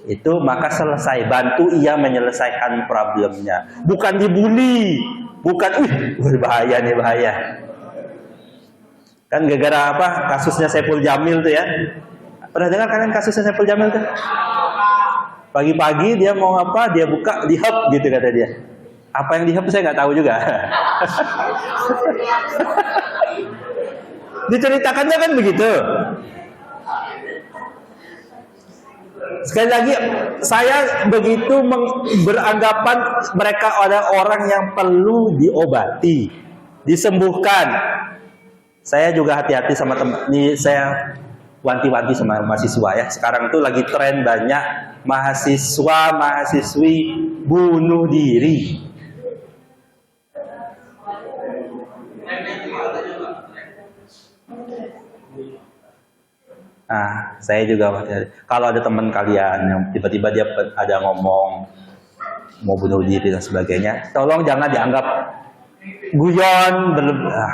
Itu maka selesai, bantu ia menyelesaikan problemnya, bukan dibully, bukan bahaya. Kan gara-gara apa, kasusnya Saiful Jamil tuh ya, pernah dengar kalian kasusnya Saiful Jamil tuh? Pagi-pagi dia mau apa, dia buka, dihap gitu kata dia. Apa yang dihap saya nggak tahu juga. Diceritakannya kan begitu. Sekali lagi, saya begitu beranggapan mereka ada orang yang perlu diobati, disembuhkan. Saya juga hati-hati sama teman. Ini saya wanti-wanti sama mahasiswa ya. Sekarang tuh lagi tren banyak mahasiswi bunuh diri. Nah, saya juga kalau ada teman kalian yang tiba-tiba dia ada ngomong mau bunuh diri dan sebagainya, tolong jangan dianggap guyon,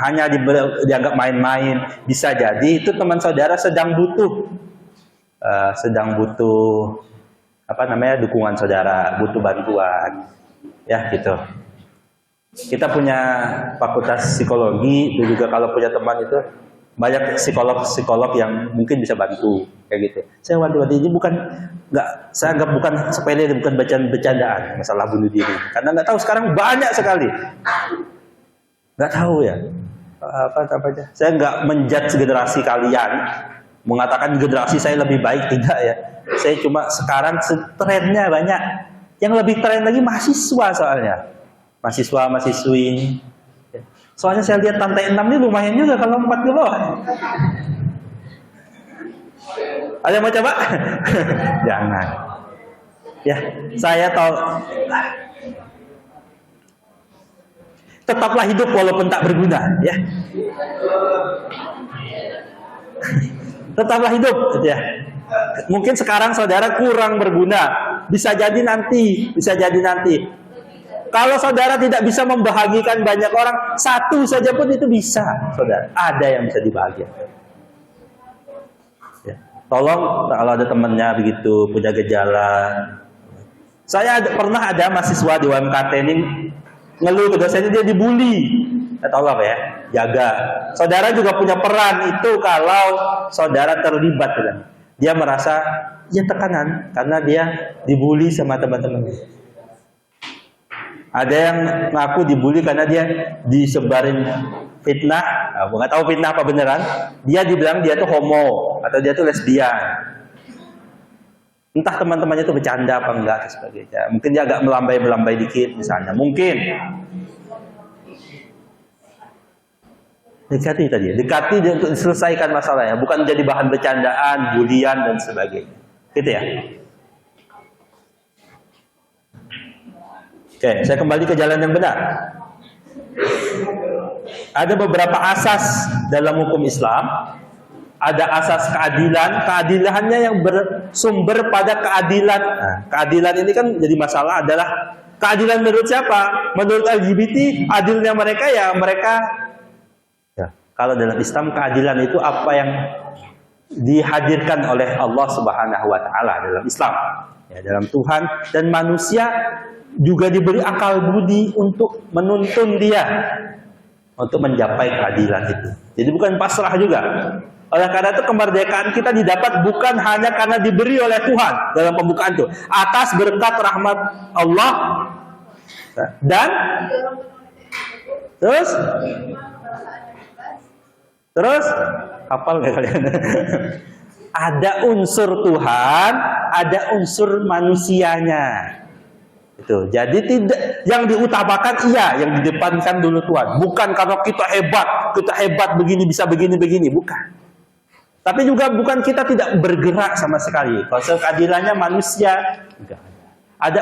hanya dianggap main-main. Bisa jadi itu teman saudara sedang butuh dukungan saudara, butuh bantuan, ya gitu. Kita punya fakultas psikologi, itu juga kalau punya teman itu banyak psikolog yang mungkin bisa bantu kayak gitu. Saya wanti-wanti ini saya anggap bukan sepele, bukan bercandaan masalah bunuh diri. Karena nggak tahu sekarang banyak sekali. Nggak tahu ya apa aja. Saya nggak menjudge generasi kalian, mengatakan generasi saya lebih baik, tidak ya. Saya cuma sekarang trennya banyak. Yang lebih tren lagi mahasiswa soalnya, mahasiswi ini. Soalnya saya lihat lantai 6 ini lumayan juga kalau 4 ke bawah. Ada yang mau coba? Jangan. Ya, saya tahu. Tetaplah hidup walaupun tak berguna, ya. Tetaplah hidup, ya. Mungkin sekarang saudara kurang berguna, bisa jadi nanti. Kalau saudara tidak bisa membahagiakan banyak orang, satu saja pun itu bisa, saudara. Ada yang bisa dibahagiakan. Ya. Tolong kalau ada temannya begitu punya gejala. Saya pernah ada mahasiswa di UMKT ini ngeluh ke dosennya, dia dibully. Tolong ya, jaga. Saudara juga punya peran itu kalau saudara terlibat dengan. Dia merasa ya tekanan karena dia dibully sama teman-temannya. Ada yang ngaku dibully karena dia disebarin fitnah, nggak tahu fitnah apa beneran. Dia dibilang dia tuh homo atau dia tuh lesbian. Entah teman-temannya tuh bercanda apa enggak dan sebagainya. Mungkin dia agak melambai dikit misalnya. Mungkin. Dekati dia untuk selesaikan masalahnya, bukan jadi bahan bercandaan, bulian dan sebagainya. Gitu ya. Oke, saya kembali ke jalan yang benar. Ada beberapa asas dalam hukum Islam. Ada asas keadilan, keadilannya yang bersumber pada keadilan. Nah, keadilan ini kan jadi masalah adalah keadilan menurut siapa? Menurut LGBT, adilnya mereka ya mereka. Ya, kalau dalam Islam keadilan itu apa yang dihadirkan oleh Allah Subhanahu wa taala dalam Islam. Ya, dalam Tuhan dan manusia juga diberi akal budi untuk menuntun dia untuk mencapai keadilan itu. Jadi bukan pasrah juga. Oleh karena itu kemerdekaan kita didapat bukan hanya karena diberi oleh Tuhan dalam pembukaan itu, atas berkat rahmat Allah dan terus hafal nggak kalian? Ada unsur Tuhan, ada unsur manusianya. Itu. Jadi tidak yang diutamakan yang didepankan dulu Tuhan. Bukan karena kita hebat begini bisa begini, bukan. Tapi juga bukan kita tidak bergerak sama sekali. Kalau keadilannya manusia, enggak ada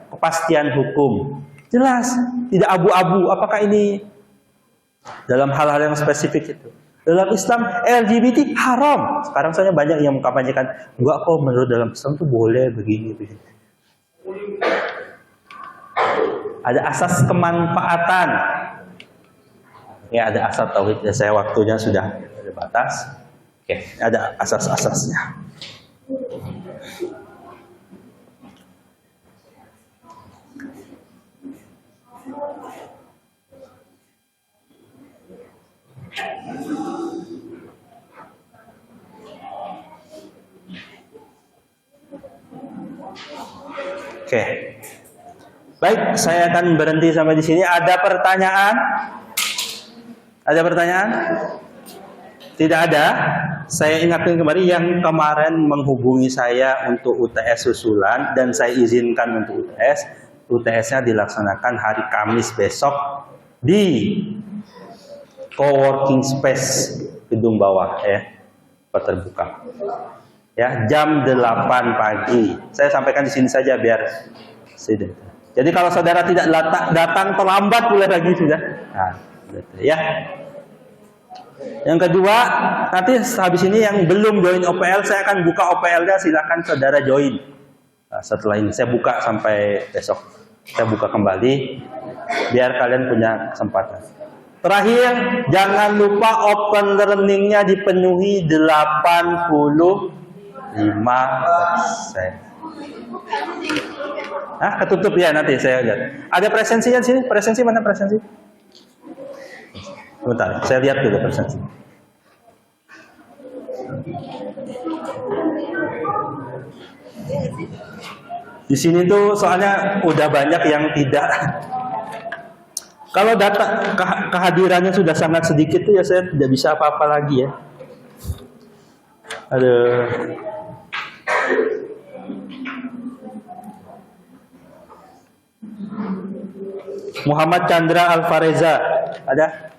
kepastian hukum. Jelas, tidak abu-abu. Apakah ini dalam hal-hal yang spesifik itu? Dalam Islam LGBT haram. Sekarang soalnya banyak yang mengkampanyekan, enggak kok menurut dalam Islam itu boleh begini. Ada asas kemanfaatan. Ya, ada asas tauhid. Saya waktunya sudah terbatas. Oke, ada asas-asasnya. Oke. Baik, saya akan berhenti sampai di sini. Ada pertanyaan? Ada pertanyaan? Tidak ada. Saya ingatkan kembali yang kemarin menghubungi saya untuk UTS susulan dan saya izinkan untuk UTS. UTS-nya dilaksanakan hari Kamis besok di coworking space gedung bawah ya, terbuka. Ya, jam 8 pagi. Saya sampaikan di sini saja biar sudah. Jadi kalau saudara tidak datang terlambat boleh lagi sudah. Nah, ya. Yang kedua, nanti habis ini yang belum join OPL, saya akan buka OPL-nya, silakan saudara join. Nah, setelah ini saya buka sampai besok. Saya buka kembali, biar kalian punya kesempatan. Terakhir, jangan lupa open learning-nya dipenuhi 85%. Ketutup ya nanti saya lihat. Ada presensinya di sini? Presensi mana presensi? Bentar, saya lihat dulu presensi. Di sini tuh soalnya udah banyak yang tidak. Kalau data kehadirannya sudah sangat sedikit tuh ya saya tidak bisa apa-apa lagi ya. Aduh. Muhammad Chandra Alfareza ada?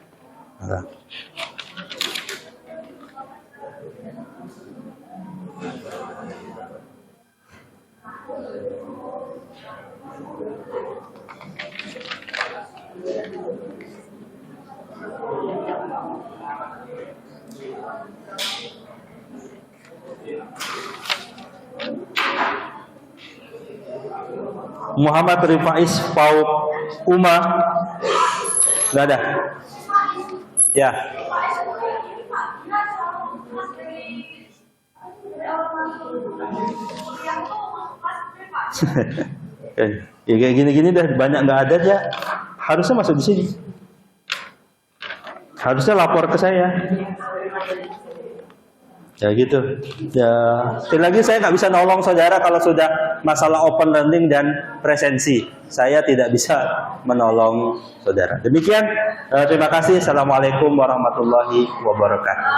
Muhammad Rifais Pauk Uma, nggak ada. Ya. Ya kayak gini-gini dah banyak nggak ada ya. Harusnya masuk di sini. Harusnya lapor ke saya. Ya gitu. Ya, sekali lagi saya nggak bisa nolong saudara kalau sudah masalah open learning dan presensi. Saya tidak bisa menolong saudara. Demikian, terima kasih. Assalamualaikum warahmatullahi wabarakatuh.